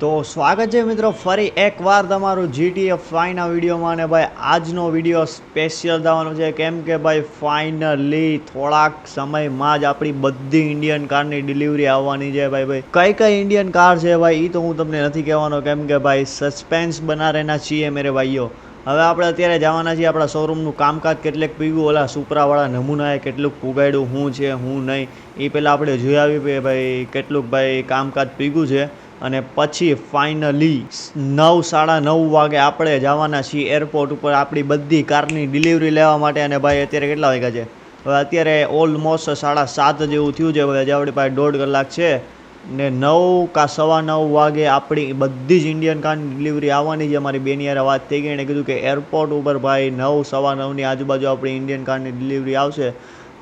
તો સ્વાગત છે મિત્રો ફરી એકવાર તમારું GTA 5ના વિડીયોમાં. અને ભાઈ આજનો વિડીયો સ્પેશિયલ થવાનો છે કેમ કે ભાઈ ફાઇનલી થોડાક સમયમાં જ આપણી બધી ઇન્ડિયન કારની ડિલિવરી આવવાની છે. ભાઈ કઈ ઇન્ડિયન કાર છે ભાઈ એ તો હું તમને નથી કહેવાનો કેમ કે ભાઈ સસ્પેન્સ બના રહેના છીએ મેરે ભાઈઓ. હવે આપણે અત્યારે જવાના છીએ આપણા શોરૂમનું કામકાજ કેટલેક પીગું ઓલા સુપરાવાળા નમૂનાએ કેટલુંક પુગાડ્યું શું છે શું નહીં એ પહેલાં આપણે જોઈ આવી ભાઈ કેટલુંક ભાઈ કામકાજ પીગું છે. અને પછી ફાઇનલી 9:30 વાગે આપણે જવાના છીએ એરપોર્ટ ઉપર આપણી બધી કારની ડિલિવરી લેવા માટે. અને ભાઈ અત્યારે કેટલા વાગ્યા છે? હવે અત્યારે ઓલમોસ્ટ 7:30 જેવું થયું છે. હવે આપણી પાસે 1.5 કલાક છે ને 9 કાં 9:15 વાગે આપણી બધી જ ઇન્ડિયન કારની ડિલિવરી આવવાની છે. અમારી બેની યાર વાત થઈ ગઈ, એણે કીધું કે એરપોર્ટ ઉપર ભાઈ 9:15ની આજુબાજુ આપણી ઇન્ડિયન કારની ડિલિવરી આવશે.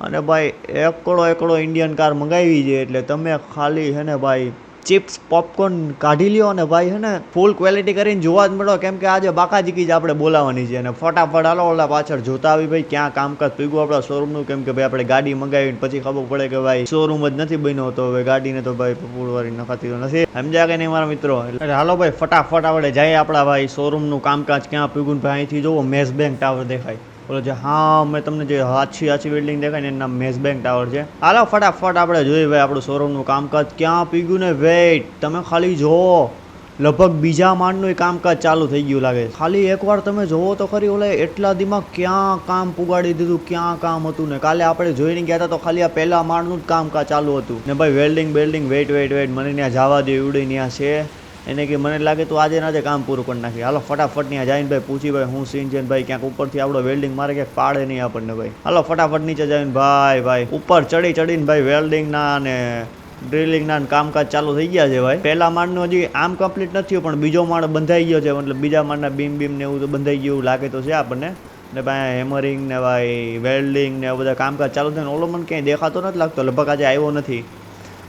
અને ભાઈ એકડો ઇન્ડિયન કાર મંગાવી છે એટલે તમે ખાલી છે ને ભાઈ ચિપ્સ પોપકોર્ન કાઢી લ્યો અને ભાઈ હે ને ફૂલ ક્વોલિટી કરીને જોવા જ મળો કેમ કે આજે બાકાજીકી જ આપણે બોલાવવાની છે. અને ફટાફટ હાલો ઓલા પાછળ જોતા આવી ભાઈ ક્યાં કામકાજ પીગું આપણા શોરૂમનું. કેમ કે ભાઈ આપણે ગાડી મંગાવીને પછી ખબર પડે કે ભાઈ શોરૂમ જ નથી બન્યો તો હવે ગાડીને તો ભાઈ ફૂલવારી નખાતી તો નથી, સમજ્યા કે નહીં મારા મિત્રો? એટલે હાલો ભાઈ ફટાફટ આપણે જઈએ આપણા ભાઈ શોરૂમનું કામકાજ ક્યાં પીગું. ભાઈ અહીંથી જોવો મેસ બેંક ટાવર દેખાય બોલો જે હા મેં તમને જે આછી બિલ્ડિંગ દેખાય ને એનું નામ મેસ બેંક ટાવર છે. હાલો ફટાફટ આપણે જોઈએ ભાઈ આપણું શોરૂમનું કામકાજ ક્યાં પીગ્યું ને. વેઇટ તમે ખાલી જોવો લગભગ બીજા માળનું કામકાજ ચાલુ થઈ ગયું લાગે. ખાલી એકવાર તમે જોવો તો ખરી ઓલા એટલા દીમાં ક્યાં કામ પુગાડી દીધું, ક્યાં કામ હતું ને. કાલે આપણે જોઈને ગયા હતા તો ખાલી આ પહેલા માળનું જ કામકાજ ચાલુ હતું ને ભાઈ વેલ્ડિંગ વેઇટ મને ત્યાં જવા દે એવડે ત્યાં છે એને કે મને લાગે તો આજે ના કામ પૂરું કરી નાખી. હાલો ફટાફટ ત્યાં જઈને ભાઈ પૂછી ભાઈ હું સીન છે ને ભાઈ ક્યાંક ઉપરથી આપણો વેલ્ડિંગ મારે ક્યાંક પાડે નહીં આપણને ભાઈ. હાલો ફટાફટ નીચે જઈને ભાઈ ઉપર ચડીને ભાઈ વેલ્ડિંગના અને ડ્રિલિંગના કામકાજ ચાલુ થઈ ગયા છે ભાઈ. પહેલા માળનું હજી આમ કમ્પ્લીટ નથી થયું પણ બીજો માળ બંધાઈ ગયો છે, મતલબ બીજા માળના બીમ ને એવું તો બંધાઈ ગયું લાગે તો છે આપણને. ને ભાઈ હેમરિંગ ને ભાઈ વેલ્ડિંગ ને બધા કામકાજ ચાલુ થઈને ઓલો મને ક્યાંય દેખાતો નથી લાગતો, લગભગ આજે આવ્યો નથી.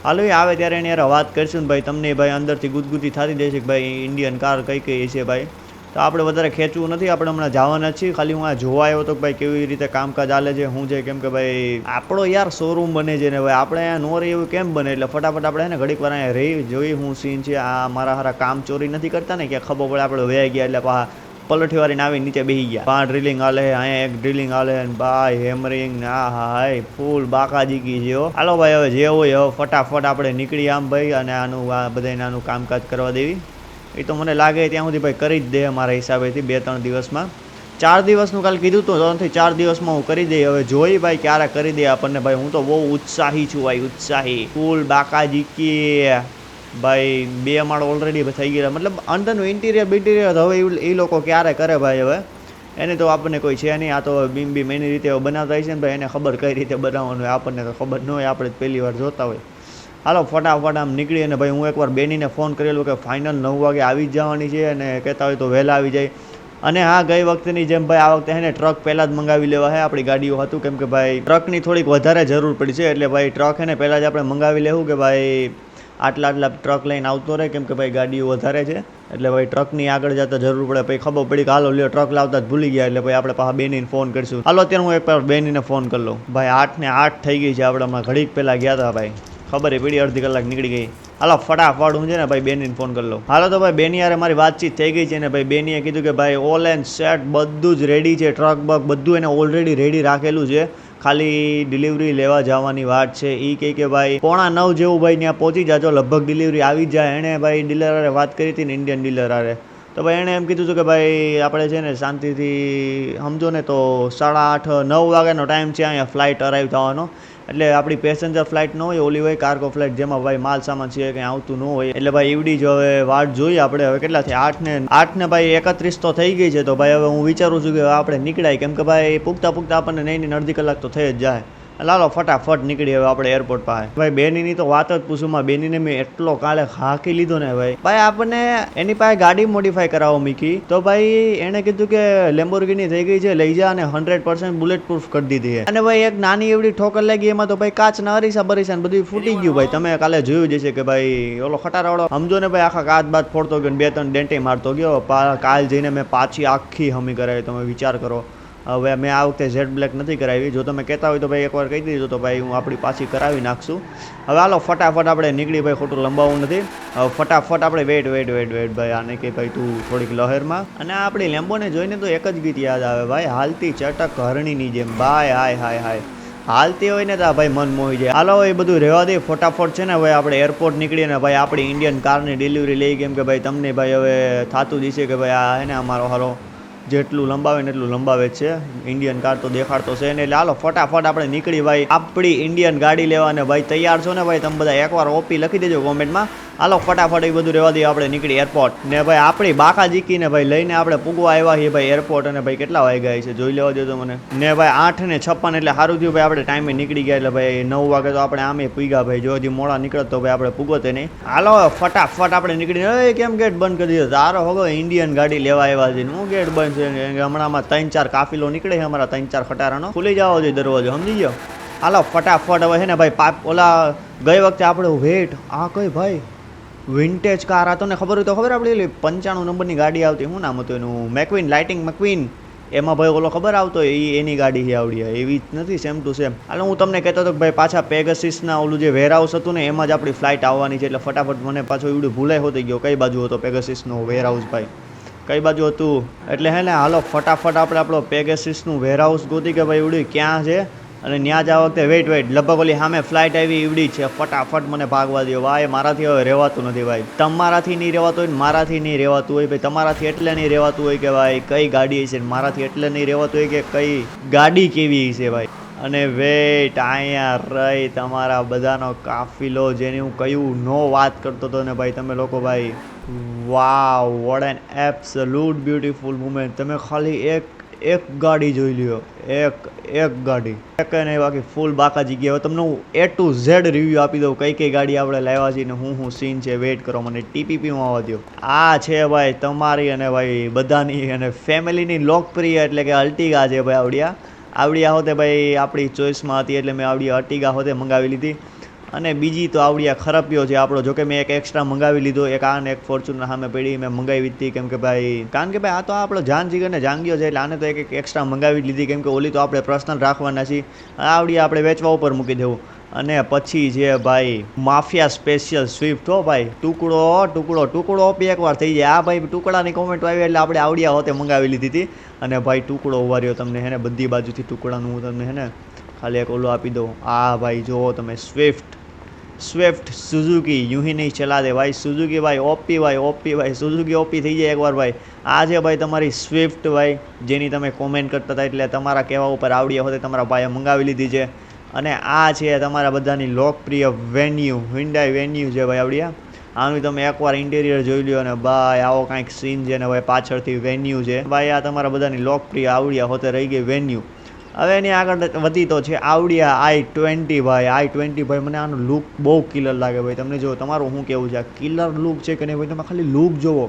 હાલો એ આવે ત્યારે એની યાર વાત કરીશું ને ભાઈ તમને ભાઈ અંદરથી ગુદગુદી થતી જાય છે કે ભાઈ ઇન્ડિયન કાર કઈ છે ભાઈ. તો આપણે વધારે ખેંચવું નથી, આપણે હમણાં જવાના છીએ. ખાલી હું આ જોવા આવ્યો તો ભાઈ કેવી રીતે કામકાજ ચાલે છે શું છે. કેમ કે ભાઈ આપણો યાર શોરૂમ બને છે ને ભાઈ આપણે અહીંયા નો રહી એવું કેમ બને. એટલે ફટાફટ આપણે ને ઘડીક વાર અહીંયા રહી જોઈ હું સીન છે. આ મારા હારા કામ ચોરી નથી કરતા ને કે ખબર પડે આપણે વહી ગયા એટલે પાછા પલઠી વાળીને આવીને નીચે બેસી ગયા. 5 ડ્રિલિંગ હાલે અહીંયા એક ડ્રિલિંગ હાલે ને ભાઈ હેમરિંગ ને હાય ફૂલ બાકાજીકી છે. હાલો ભાઈ હવે જે હોય હવે ફટાફટ આપણે નીકળી આમ ભાઈ અને આનું આ બધાને આનું કામકાજ કરવા દેવી. એ તો મને લાગે ત્યાં સુધી ભાઈ કરી જ દે મારા હિસાબેથી 2-3 દિવસમાં. 4 દિવસનું કાલ કીધું તો 3-4 દિવસમાં હું કરી દઈ. હવે જોઈ ભાઈ ક્યારે કરી દે આપણને ભાઈ. હું તો બહુ ઉત્સાહી છું ભાઈ, ઉત્સાહી ફૂલ બાકાજીકી ભાઈ. 2 માળ ઓલરેડી થઈ ગયા, મતલબ અંદરનું ઇન્ટિરિયર હવે એ લોકો ક્યારે કરે ભાઈ. હવે એને તો આપણને કોઈ છે નહીં, આ તો બીમ એની રીતે બનાવતા હોય છે ને ભાઈ, એને ખબર કઈ રીતે બનાવવાનું હોય, આપણને તો ખબર ન હોય, આપણે પહેલી વાર જોતા હોય. હાલો ફટાફટ આમ નીકળી અને ભાઈ હું એકવાર બેનીને ફોન કરેલો કે ફાઇનલ 9 વાગે આવી જ જવાની છે અને કહેતા હોય તો વહેલા આવી જાય. અને હા ગઈ વખતેની જેમ ભાઈ આ વખતે હે ને ટ્રક પહેલાં જ મંગાવી લેવા હે આપણી ગાડીઓ હતું કેમ કે ભાઈ ટ્રકની થોડીક વધારે જરૂર પડી છે. એટલે ભાઈ ટ્રક હે ને પહેલાં જ આપણે મંગાવી લેવું કે ભાઈ આટલા ટ્રક લઈને આવતો રહે કેમ કે ભાઈ ગાડીઓ વધારે છે. એટલે ભાઈ ટ્રકની આગળ જતા જરૂર પડે. પછી ખબર પડી કે હાલો લ્યો ટ્રક લાવતા જ ભૂલી ગયા એટલે ભાઈ આપણે પાછા બેનીને ફોન કરીશું. હાલો અત્યારે હું એકવાર બેનીને ફોન કરી લઉં. ભાઈ 8:08 થઈ ગઈ છે, આપણે હમણાં ઘડીક પહેલાં ગયા હતા ભાઈ, ખબર પડી અડધી કલાક નીકળી ગઈ. હાલો ફટાફટ હું છે ને ભાઈ બેનીને ફોન કરી લઉં. હાલો તો ભાઈ બેની યાર મારી વાતચીત થઈ ગઈ છે ને ભાઈ બેનીએ કીધું કે ભાઈ ઓલ એન્ડ સેટ બધું જ રેડી છે, ટ્રક બક બધું એને ઓલરેડી રેડી રાખેલું છે, ખાલી ડિલિવરી લેવા જવાની વાત છે. એ કહે કે ભાઈ 8:45 જેવું ભાઈ ત્યાં પહોંચી જાજો, લગભગ ડિલિવરી આવી જ જાય. એણે ભાઈ ડીલર વાત કરી હતી ને ઇન્ડિયન ડીલર હારે, તો ભાઈ એણે એમ કીધું હતું કે ભાઈ આપણે છે ને શાંતિથી સમજો ને તો 8:30-9 વાગ્યાનો ટાઈમ છે અહીંયા ફ્લાઇટ અરાઈવ થવાનો. એટલે આપણી પેસેન્જર ફ્લાઇટ ન હોય, ઓલી હોય કાર્ગો ફ્લાઇટ જેમાં ભાઈ માલ સામાન છે કંઈ આવતું ન હોય. એટલે ભાઈ એવડી જ હવે વાટ જોઈએ આપણે. હવે કેટલા છે 8 ને ભાઈ 31 તો થઈ ગઈ છે. તો ભાઈ હવે હું વિચારું છું કે આપણે નીકળાય કેમ કે ભાઈ પૂગતા આપણને નહીં અડધી કલાક તો થઈ જ જાય. લાલો ફટાફટ નીકળી હવે આપણે એરપોર્ટ પાસે. ભાઈ બેનીની તો વાત જ પૂછું માં, બેનીને મેં એટલો કાલે હાકી લીધો ને ભાઈ આપણને એની પાસે ગાડી મોડિફાઈ કરાવો મીકી તો ભાઈ એણે કીધું કે લેમ્બોર્ગિની થઈ ગઈ છે લઈ જા અને 100% બુલેટ પ્રૂફ કરી દીધી છે. અને ભાઈ એક નાની એવડી ઠોકર લાગી એમાં તો ભાઈ કાચના અરીસા બરીસા ને બધું ફૂટી ગયું ભાઈ. તમે કાલે જોયું જશે કે ભાઈ ઓલો ખટારાવાળો સમજો ને ભાઈ આખા કાચ બાદ ફોડતો ગયો 2-3 ડેન્ટે મારતો ગયો. કાલ જઈને મેં પાછી આખી હમી કરાવી, તમે વિચાર કરો. હવે મેં આ વખતે ઝેડ બ્લેક નથી કરાવી. જો તમે કહેતા હોય તો ભાઈ એકવાર કહી દીધું તો ભાઈ હું આપણી પાછી કરાવી નાખશું. હવે હાલો ફટાફટ આપણે નીકળી ભાઈ, ખોટું લંબાવવું નથી. હવે ફટાફટ આપણે વેટ ભાઈ આને કે ભાઈ તું થોડીક લહેરમાં. અને આપણી લેમ્બોને જોઈને તો એક જ ગીત યાદ આવે ભાઈ, હાલતી ચટક હરણીની જેમ ભાઈ. હાય હાલતી હોય ને તો ભાઈ મન મોહી જાય. હાલો એ બધું રહેવા દે, ફટાફટ છે ને ભાઈ આપણે એરપોર્ટ નીકળીએ ને ભાઈ આપણી ઇન્ડિયન કારની ડિલિવરી લઈ. કેમ કે ભાઈ તમને ભાઈ હવે થતું જ છે કે ભાઈ આ હે ને અમારો હાલો જેટલું લંબાવે ને એટલું લંબાવે જ છે. ઇન્ડિયન કાર તો દેખાડતો છે ને. એટલે હાલો ફટાફટ આપણે નીકળી ભાઈ આપણી ઇન્ડિયન ગાડી લેવા. ને ભાઈ તૈયાર છો ને ભાઈ? તમે બધા એકવાર ઓપી લખી દેજો કોમેન્ટમાં. હાલો ફટાફટ એ બધું રહેવા દઈએ, આપણે નીકળી એરપોર્ટ. ને ભાઈ આપણી બાકા જીકીને ભાઈ લઈને આપણે પૂગવા આવ્યા છીએ ભાઈ એરપોર્ટ. અને ભાઈ કેટલા વાગ્યા છે જોઈ લેવા દો તો મને. ને ભાઈ 8:56 એટલે સારું થયું ભાઈ આપણે ટાઈમે નીકળી ગયા. એટલે ભાઈ 9 વાગે તો આપણે આમે પૂગ્યા ભાઈ. જો હજી મોડા નીકળત તો ભાઈ આપણે પૂગોતે નહીં. હાલો ફટાફટ આપણે નીકળી. કેમ ગેટ બંધ કરી દીધો? તારો હોગો ઇન્ડિયન ગાડી લેવા આવ્યા છે. હું ગેટ બંધ છે? હમણાંમાં 3-4 કાફિલો નીકળે છે અમારા, 3-4 ખટારાનો. ખુલી જવો જોઈએ દરવાજો, સમજી ગયો? હાલો ફટાફટ હવે છે ને ભાઈ ઓલા ગઈ વખતે આપણે વેટ આ કઈ ભાઈ વિન્ટેજ કાર આ તને ખબર હોય તો ખબર, આપણે 95 નંબરની ગાડી આવતી, શું નામ હતું એનું? મેકવીન, લાઇટિંગ મેકવીન. એમાં ભાઈ ઓલો ખબર આવતો એની ગાડી છે આવડી. એવી જ નથી, સેમ ટુ સેમ. હાલો હું તમને કહેતો હતો કે ભાઈ પાછા પેગાસિસના ઓલું જે વેરહાઉસ હતું ને એમાં જ આપણી ફ્લાઇટ આવવાની છે. એટલે ફટાફટ મને પાછો એવડું ભૂલાઈ હોતી ગયો કઈ બાજુ હતો પેગાસિસનો વેરહાઉસ ભાઈ, કઈ બાજુ હતું. એટલે હે ને હાલો ફટાફટ આપણે આપણો પેગાસિસનું વેરહાઉસ ગોતી કે ભાઈ એવડું ક્યાં છે. અને ત્યાં જ આ વખતે વેઇટ લગભગ ઓલી સામે ફ્લાઇટ આવી એવડી છે. ફટાફટ મને ભાગવા દો ભાઈ, મારાથી હવે રહેવાતું નથી ભાઈ. તમારાથી નહીં રહેવાતું હોય, મારાથી નહીં રહેવાતું હોય ભાઈ. તમારાથી એટલે નહીં રહેવાતું હોય કે ભાઈ કઈ ગાડી છે, મારાથી એટલે નહીં રહેવાતું હોય કે કઈ ગાડી કેવી છે ભાઈ. અને વેટ અહીંયા રહી તમારા બધાનો કાફિલો જેની હું કયું નો વાત કરતો હતો ને ભાઈ. તમે લોકો ભાઈ wow, what an absolute beautiful moment. તમે ખાલી એક ગાડી જોઈ લ્યો, એક ગાડી એક નહીં, બાકી ફૂલ બાકા જગ્યા. હવે તમને હું A to Z રિવ્યૂ આપી દઉં કઈ ગાડી આપણે લાવ્યા છીએ ને હું સીન છે. વેઇટ કરો, મને TPPમાં આવવા દો. આ છે ભાઈ તમારી અને ભાઈ બધાની અને ફેમિલીની લોકપ્રિય એટલે કે અર્ટિગા છે ભાઈ. આવડિયા હોતે ભાઈ આપણી ચોઈસમાં હતી એટલે મેં આવડી અર્ટિગા હોતે મંગાવી લીધી. અને બીજી તો આવડિયા ખરાપીઓ છે આપણો. જોકે મેં એક એક્સ્ટ્રા મંગાવી લીધો, એક આ ને એક ફોર્ચ્યુનર સામે પડી મેં મંગાવી હતી. કેમ કે ભાઈ કારણ કે ભાઈ આ તો આપણો જાન જીગરને જાંગ્યો છે એટલે આને તો એક એક્સ્ટ્રા મંગાવી લીધી. કેમ કે ઓલી તો આપણે પર્સનલ રાખવાના છીએ, આવડિયા આપણે વેચવા ઉપર મૂકી દેવું. અને પછી છે ભાઈ માફિયા સ્પેશિયલ સ્વિફ્ટ હો ભાઈ. ટુકડો ઓપી એકવાર થઈ જાય. આ ભાઈ ટુકડાની કોમેન્ટ આવી એટલે આપણે આવડિયા હોતે મંગાવી લીધી હતી. અને ભાઈ ટુકડો ઉવાર્યો તમને હે ને બધી બાજુથી ટુકડાનું હું તમને હે ને ખાલી એક ઓલું આપી દઉં. આ ભાઈ જુઓ તમે સ્વિફ્ટ સુઝુકી यूं ही नहीं चला दे भाई. સુઝુકી ભાઈ ઓપી ભાઈ સુઝુકી ઓપી થઈ જાય એકવાર ભાઈ. આ છે ભાઈ તમારી સ્વિફ્ટ ભાઈ જેની તમે કોમેન્ટ કરતા હતા એટલે તમારા કહેવા ઉપર આવડિયા હોતે તમારા ભાઈએ મંગાવી લીધી છે. અને આ છે તમારા બધાની લોકપ્રિય વેન્યુ, Hyundai વેન્યુ છે ભાઈ આવડિયા. આનું તમે એકવાર ઇન્ટિરિયર જોઈ લ્યો ને ભાઈ આવો કાંઈક સીન છે ને ભાઈ પાછળથી વેન્યુ છે ભાઈ. આ તમારા બધાની લોકપ્રિય આવડિયા હોતે રહી ગઈ વેન્યુ. હવે એની આગળ વધી તો છે આવડિયા i20 ભાઈ. i20 ભાઈ મને આનો લુક બહુ કિલર લાગે ભાઈ. તમને જો તમારું શું કેવું છે, આ કિલર લુક છે કે નહીં ભાઈ? તમે ખાલી લુક જોવો.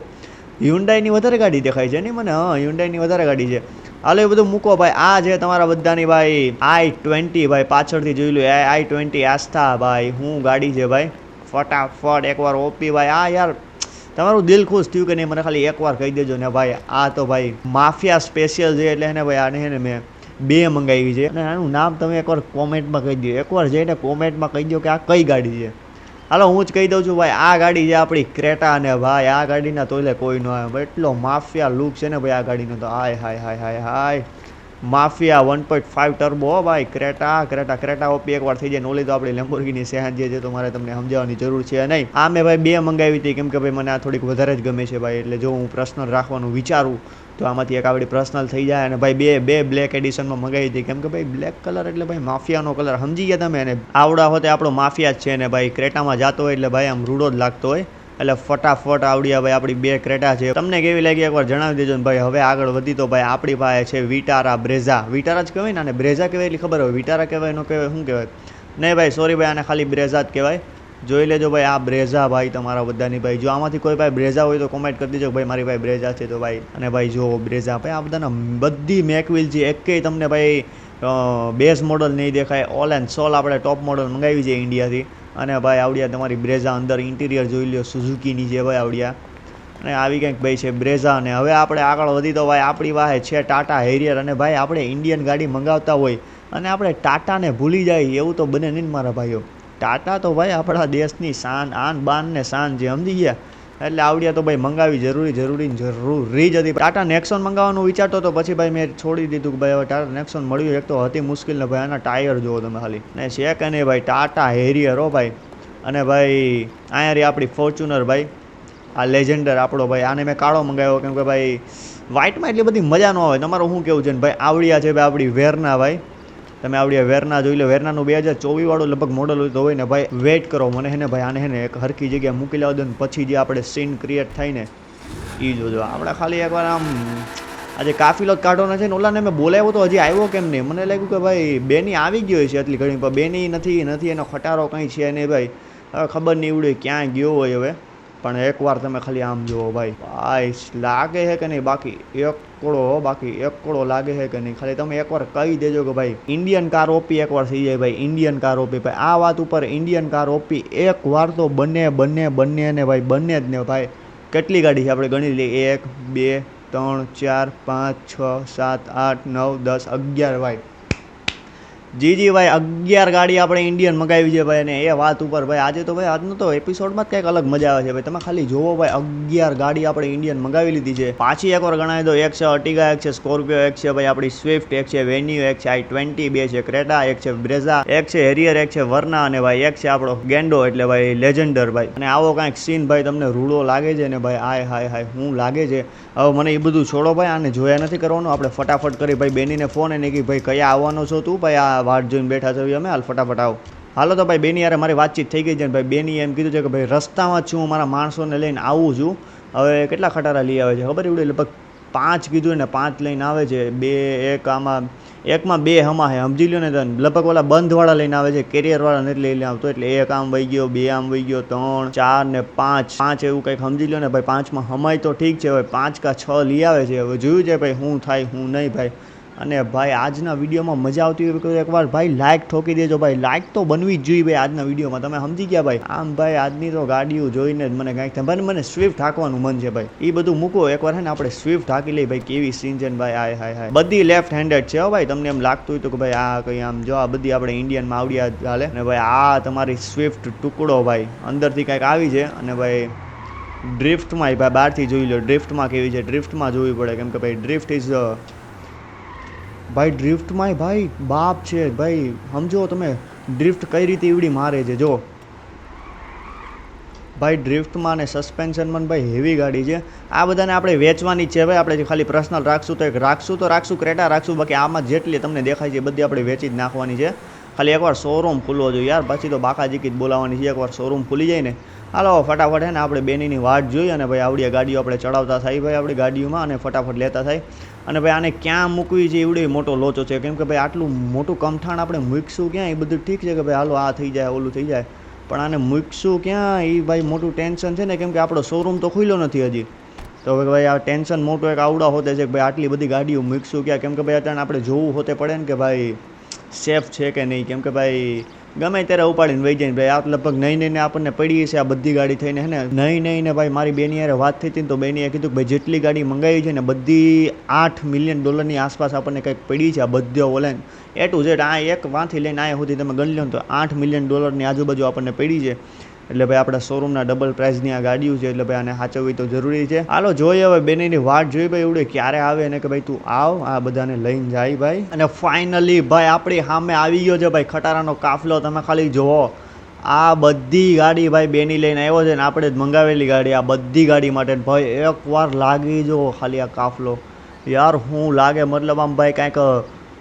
Hyundaiની વધારે ગાડી દેખાય છે નહીં મને? હા Hyundaiની વધારે ગાડી છે. હાલો એ બધું મૂકો ભાઈ. આ છે તમારા બધાની ભાઈ i20 ભાઈ. પાછળથી જોઈ લો i20 આસ્થા ભાઈ. શું ગાડી છે ભાઈ. ફટાફટ એકવાર ઓપી ભાઈ. આ યાર તમારું દિલ ખુશ થયું કે નહીં મને ખાલી એકવાર કહી દેજો ને ભાઈ. આ તો ભાઈ માફિયા સ્પેશિયલ છે એટલે ને ભાઈ આને હે ને મેં 2 મંગાવી છે. અને આનું નામ તમે એકવાર કોમેન્ટમાં કહી દો, એકવાર જઈને કોમેન્ટમાં કહી દો કે આ કઈ ગાડી છે. હાલો હું જ કહી દઉં છું ભાઈ આ ગાડી છે આપણી ક્રેટા. અને ભાઈ આ ગાડીના તોલે કોઈ ન આવે. એટલો માફિયા લુક છે ને ભાઈ આ ગાડીનો તો. હાય માફિયા 1.5 ટર્બો ભાઈ. ક્રેટા ઓપી એકવાર થઈ જાય. ઓલી તો આપણી લેમ્બોર્ગિની સેહાન જે છે તો મારે તમને સમજાવવાની જરૂર છે નહીં. આ મેં ભાઈ 2 મંગાવી હતી કેમ કે ભાઈ મને આ થોડીક વધારે જ ગમે છે ભાઈ. એટલે જો હું પર્સનલ રાખવાનું વિચારું તો આમાંથી એક આપણી પર્સનલ થઈ જાય. અને ભાઈ બે બ્લેક એડિશનમાં મંગાવી હતી કેમ કે ભાઈ બ્લેક કલર એટલે ભાઈ માફિયાનો કલર, સમજી ગયા તમે? અને આવડા હોતે આપણો માફિયા જ છે ને ભાઈ. ક્રેટામાં જતો હોય એટલે ભાઈ આમ રૂડો જ લાગતો હોય. એટલે ફટાફટ આવડિયા ભાઈ આપણી 2 ક્રેટા છે. તમને કેવી લાગી એકવાર જણાવી દેજો ને ભાઈ. હવે આગળ વધી તો ભાઈ આપણી પાસે છે વિટારા બ્રેઝા. વિટારા જ કહેવાય ને બ્રેઝા કહેવાય એટલી ખબર હોય. વિટારા કહેવાય નો કહેવાય શું કહેવાય? નહીં ભાઈ સોરી ભાઈ, આને ખાલી બ્રેઝા જ કહેવાય. જોઈ લેજો ભાઈ આ બ્રેઝા ભાઈ તમારા બધાની ભાઈ. જો આમાંથી કોઈ ભાઈ બ્રેઝા હોય તો કોમેન્ટ કરી દેજો ભાઈ મારી ભાઈ બ્રેઝા છે તો ભાઈ. અને ભાઈ જો બ્રેઝા ભાઈ આ બધાના બધી મેકવિલ છે. એકેય તમને ભાઈ બેઝ મોડલ નહીં દેખાય. ઓલ એન્ડ સોલ આપણે ટોપ મોડલ મંગાવી છે ઇન્ડિયાથી. અને ભાઈ આવડિયા તમારી બ્રેઝા અંદર ઇન્ટિરિયર જોઈ લો સુઝુકીની છે ભાઈ આવડિયા. અને આવી કંઈક ભાઈ છે બ્રેઝા. અને હવે આપણે આગળ વધી તો ભાઈ આપણી વાહે છે ટાટા હેરિયર. અને ભાઈ આપણે ઇન્ડિયન ગાડી મંગાવતા હોય અને આપણે ટાટાને ભૂલી જાય એવું તો બને નહીં મારા ભાઈઓ. ટાટા તો ભાઈ આપણા દેશની શાન આન બાન ને શાન જે સમજી ગયા. એટલે આવડિયા તો ભાઈ મંગાવી જરૂરી જ હતી. ટાટા નેક્સોન મંગાવવાનું વિચારતો તો પછી ભાઈ મેં છોડી દીધું કે ભાઈ હવે ટાટા નેક્સોન મળ્યું એક તો હતી મુશ્કેલ ને ભાઈ આના ટાયર જુઓ તમે ખાલી ને છે કે નહીં ભાઈ ટાટા હેરિયર હો ભાઈ. અને ભાઈ અહીંયા રહી આપણી ફોર્ચ્યુનર ભાઈ આ લેજેન્ડર આપણો ભાઈ. આને મેં કાળો મંગાવ્યો કેમ કે ભાઈ વ્હાઇટમાં એટલી બધી મજા ન આવે. તમારું શું કેવું છે ને ભાઈ આવડિયા છે ભાઈ આપણી વેરના ભાઈ. તમે આવડિયા વેરના જોઈ લો. વેરનાનું 2024 વાળું લગભગ મોડલ હોય તો હોય ને ભાઈ વેઇટ કરો મને હે ને ભાઈ આને હે ને એક હરખી જગ્યાએ મૂકી લેવા દો ને પછી જે આપણે સીન ક્રિએટ થાય ને એ જોજો. આપણે ખાલી એકવાર આમ આજે કાફિલો જ કાઢવાનો છે ને ઓલાને મેં બોલાવ્યો તો હજી આવ્યો કેમ નહીં. મને લાગ્યું કે ભાઈ બેની આવી ગયો છે એટલી ઘણી પણ બેની નથી એનો ખટારો કંઈ છે નહીં ભાઈ. હવે ખબર નહીં ઉડે ક્યાં ગયો હોય હવે. પણ એકવાર તમે ખાલી આમ જુઓ ભાઈ લાગે છે કે નહીં બાકી એક કરોડ લાગે છે કે નહીં ખાલી તમે એકવાર કહી દેજો કે ભાઈ ઇન્ડિયન કાર ઓપી એકવાર થઈ જાય ભાઈ. ઇન્ડિયન કાર ઓપી ભાઈ આ વાત ઉપર ઇન્ડિયન કાર ઓપી એકવાર તો બને ને ભાઈ બને જ ને ભાઈ. કેટલી ગાડી છે આપણે ગણી લઈએ 1 2 3 4 5 6 7 8 9 10 11 ભાઈ. જી ભાઈ 11 ગાડી આપણે ઇન્ડિયન મંગાવી છે ભાઈ. અને એ વાત ઉપર ભાઈ આજે તો ભાઈ આજનો તો એપિસોડમાં જ કંઈક અલગ મજા આવે છે ભાઈ. તમે ખાલી જોવો ભાઈ 11 ગાડી આપણે ઇન્ડિયન મંગાવી લીધી છે. પાછી એકવાર ગણાવી દો એક છે અર્ટિગા, એક છે સ્કોર્પિયો, એક છે ભાઈ આપણી સ્વિફ્ટ, એક છે વેન્યુ, એક છે i20, બે છે ક્રેટા, એક છે બ્રેઝા, એક છે હેરિયર, એક છે વર્ના અને ભાઈ એક છે આપણો ગેન્ડો એટલે ભાઈ લેજેન્ડર ભાઈ. અને આવો કાંઈક સીન ભાઈ તમને રૂડો લાગે છે ને ભાઈ હાય હું લાગે છે. હવે મને એ બધું છોડો ભાઈ આને જોયા નથી કરવાનું. આપણે ફટાફટ કરી ભાઈ બેનીને ફોન એને કે ભાઈ કયા આવવાનો છો તું ભાઈ આ વાટ જોઈને બેઠા છો અમે હાલ ફટાફટ આવો. હાલો તો ભાઈ બેની યારે મારી વાતચીત થઈ ગઈ છે ને ભાઈ બેની એમ કીધું છે કે ભાઈ રસ્તામાં જ છું હું મારા માણસોને લઈને આવું છું. હવે કેટલા ખટારા લઈ આવે છે ખબર એવડે લગભગ 5 કીધું ને 5 લઈને આવે છે. એકમાં 2 હમા હે સમજી લ્યો ને લગભગ ઓલા બંધવાળા લઈને આવે છે કેરિયરવાળા નથી લઈને આવતો. એટલે 1 આમ વહી ગયો 2 આમ વહી ગયો 3 4 ને 5 એવું કંઈક સમજી લ્યો ને ભાઈ. 5માં હમાય તો ઠીક છે ભાઈ 5 કા 6 લઈ આવે છે. હવે જોયું છે ભાઈ શું થાય શું નહીં ભાઈ. અને ભાઈ આજના વિડીયોમાં મજા આવતી હોય તો એકવાર ભાઈ લાઇક ઠોકી દેજો ભાઈ. લાઇક તો બનવી જ જોઈએ ભાઈ આજના વિડીયોમાં. તમે સમજી ગયા ભાઈ. આમ ભાઈ આજની તો ગાડીઓ જોઈને જ મને કાંઈક થાય ભાઈ. મને સ્વિફ્ટ હાંકવાનું મન છે ભાઈ. એ બધું મૂકો એકવાર હે ને આપણે સ્વિફ્ટ હાંકી લઈએ ભાઈ. કેવી સીન છે ને ભાઈ હાય બધી લેફ્ટ હેન્ડેડ છે હો ભાઈ. તમને એમ લાગતું હોય તો કે ભાઈ આ કંઈ આમ જો આ બધી આપણે ઇન્ડિયનમાં આવડિયા હાલે ને ભાઈ. આ તમારી સ્વિફ્ટ ટુકડો ભાઈ અંદરથી કાંઈક આવી છે. અને ભાઈ ડ્રિફ્ટમાં ભાઈ બહારથી જોઈ લો ડ્રિફ્ટમાં કેવી છે. ડ્રિફ્ટમાં જોવી પડે કેમ કે ભાઈ ડ્રિફ્ટ ઇઝ ભાઈ ડ્રિફ્ટમાંય ભાઈ બાપ છે ભાઈ. સમજો તમે ડ્રિફ્ટ કઈ રીતે એવડી મારે છે જો ભાઈ. ડ્રિફ્ટમાં અને સસ્પેન્શનમાં ભાઈ હેવી ગાડી છે. આ બધાને આપણે વેચવાની જ છે ભાઈ. આપણે ખાલી પર્સનલ રાખશું તો રાખશું ક્રેટા રાખશું. બાકી આમાં જેટલી તમને દેખાય છે બધી આપણે વેચી જ નાખવાની છે. ખાલી એકવાર શોરૂમ ખુલવો જોઈએ યાર. પછી તો બાકાજીકી જ બોલાવવાની છે. એકવાર શોરૂમ ખુલી જાય ને હાલો ફટાફટ હે ને આપણે બેનીની વાટ જોઈ અને ભાઈ આવડી ગાડીઓ આપણે ચડાવતા થાય ભાઈ આપણી ગાડીઓમાં અને ફટાફટ લેતા થાય. અને ભાઈ આને ક્યાં મૂકવી છે એવડે મોટો લોચો છે કેમ કે ભાઈ આટલું મોટું કમઠાણ આપણે મૂકશું ક્યાં એ બધું ઠીક છે કે ભાઈ હાલો આ થઈ જાય ઓલું થઈ જાય પણ આને મૂકશું ક્યાં એ ભાઈ મોટું ટેન્શન છે ને. કેમ કે આપણો શોરૂમ તો ખુલ્યો નથી હજી. તો હવે ભાઈ આ ટેન્શન મોટું એક આવડા હોતે છે કે ભાઈ આટલી બધી ગાડીઓ મૂકશું ક્યાં. કેમ કે ભાઈ અત્યારે આપણે જોવું હોતે પડે ને કે ભાઈ સેફ છે કે નહીં. કેમ કે ભાઈ ગમે ત્યારે ઉપાડીને વહી જાય ભાઈ. આ લગભગ નહીં આપણને પડી છે આ બધી ગાડી થઈને હે ને નહીં ને ભાઈ. મારી બેની યારે વાત થઈ હતી ને તો બેનીએ કીધું કે ભાઈ જેટલી ગાડી મંગાવી છે ને બધી $8 મિલિયન આસપાસ આપણને કંઈક પડી છે આ બધો ઓનલાઈન એ ટુ ઝેડ. આ એક વાંથી લઈને આ સુધી તમે ગણી લો ને તો $8 મિલિયન આજુબાજુ આપણને પડી છે. એટલે ભાઈ આપણા શોરૂમના ડબલ પ્રાઇસની આ ગાડીઓ છે. એટલે ભાઈ આને સાચવવી તો જરૂરી છે. હાલો જોઈએ હવે બેનીની વાટ જોઈ ભાઈ એવડે ક્યારે આવે ને કે ભાઈ તું આવ આ બધાને લઈને જાય ભાઈ. અને ફાઇનલી ભાઈ આપણી સામે આવી ગયો છે ભાઈ ખટારાનો કાફલો. તમે ખાલી જુઓ આ બધી ગાડી ભાઈ બેની લઈને આવ્યો છે ને આપણે જ મંગાવેલી ગાડી આ બધી ગાડી માટે ભાઈ. એકવાર લાગી જો ખાલી આ કાફલો યાર શું લાગે મતલબ આમ ભાઈ કાંઈક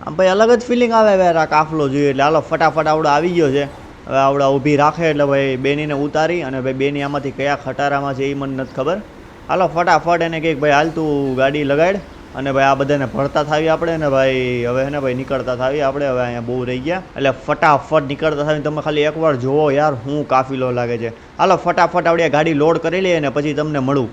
આમ ભાઈ અલગ જ ફિલિંગ આવે યાર આ કાફલો જોઈએ. એટલે હાલો ફટાફટ આવડો આવી ગયો છે. હવે આવડા ઊભી રાખે એટલે ભાઈ બેનીને ઉતારી અને ભાઈ બેની આમાંથી કયા ખટારામાં છે એ મને નથી ખબર. હાલો ફટાફટ એને કંઈક ભાઈ હાલ તું ગાડી લગાડ અને ભાઈ આ બધાને ભરતા થાવી આપણે ને ભાઈ. હવે ને ભાઈ નીકળતા થાવી આપણે. હવે અહીંયા બહુ રહી ગયા એટલે ફટાફટ નીકળતા થાવી. તમે ખાલી એકવાર જુઓ યાર હું કાફિલો લાગે છે. હાલો ફટાફટ આવડે ગાડી લોડ કરી લઈએ ને પછી તમને મળું.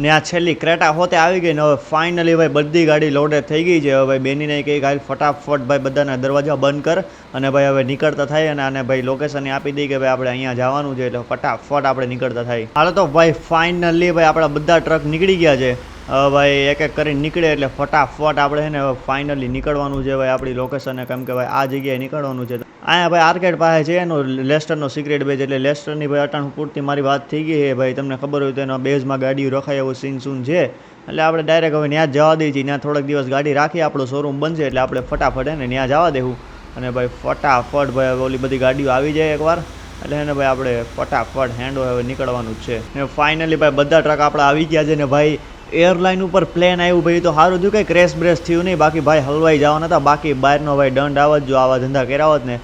ને આ છેલ્લી ક્રેટા હોતે આવી ગઈ ને હવે ફાઇનલી ભાઈ બધી ગાડી લોડેડ થઈ ગઈ છે. હવે ભાઈ બેનીને કહી કે ફટાફટ ભાઈ બધાના દરવાજા બંધ કર અને ભાઈ હવે નીકળતા થાય અને આને ભાઈ લોકેશન આપી દઈ કે ભાઈ આપણે અહીંયા જવાનું છે એટલે ફટાફટ આપણે નીકળતા થાય. હાલો તો ભાઈ ફાઇનલી ભાઈ આપણા બધા ટ્રક નીકળી ગયા છે. હવે ભાઈ એક એક કરીને નીકળે એટલે ફટાફટ આપણે છે ને હવે ફાઇનલી નીકળવાનું છે ભાઈ આપણી લોકેશને, કેમ કે ભાઈ આ જગ્યાએ નીકળવાનું છે. અહીંયા ભાઈ આર્કેડ પાસે છે એનો લેસ્ટરનો સિક્રેટ બેઝ, એટલે લેસ્ટરની ભાઈ અટાણ પૂરતી મારી વાત થઈ ગઈ છે ભાઈ. તમને ખબર હોય તો એનો બેઝમાં ગાડીઓ રખાય એવું સીન સૂન છે, એટલે આપણે ડાયરેક્ટ હવે ત્યાં જવા દઈએ છીએ. ત્યાં થોડાક દિવસ ગાડી રાખીએ, આપણો શોરૂમ બનશે એટલે આપણે ફટાફટ એને ત્યાં જવા દેવું અને ભાઈ ફટાફટ ભાઈ ઓલી બધી ગાડીઓ આવી જાય એકવાર એટલે એને ભાઈ આપણે ફટાફટ હેન્ડ હવે નીકળવાનું જ છે. ને ફાઇનલી ભાઈ બધા ટ્રક આપણે આવી ગયા છે ને ભાઈ એરલાઇન ઉપર પ્લેન આવ્યું ભાઈ તો સારું થયું કંઈ ક્રેશ બ્રેશ થયું નહીં, બાકી ભાઈ હલવાઈ જવાના હતા. બાકી બહારનો ભાઈ દંડ આવત જો આવા ધંધા કરાવત ને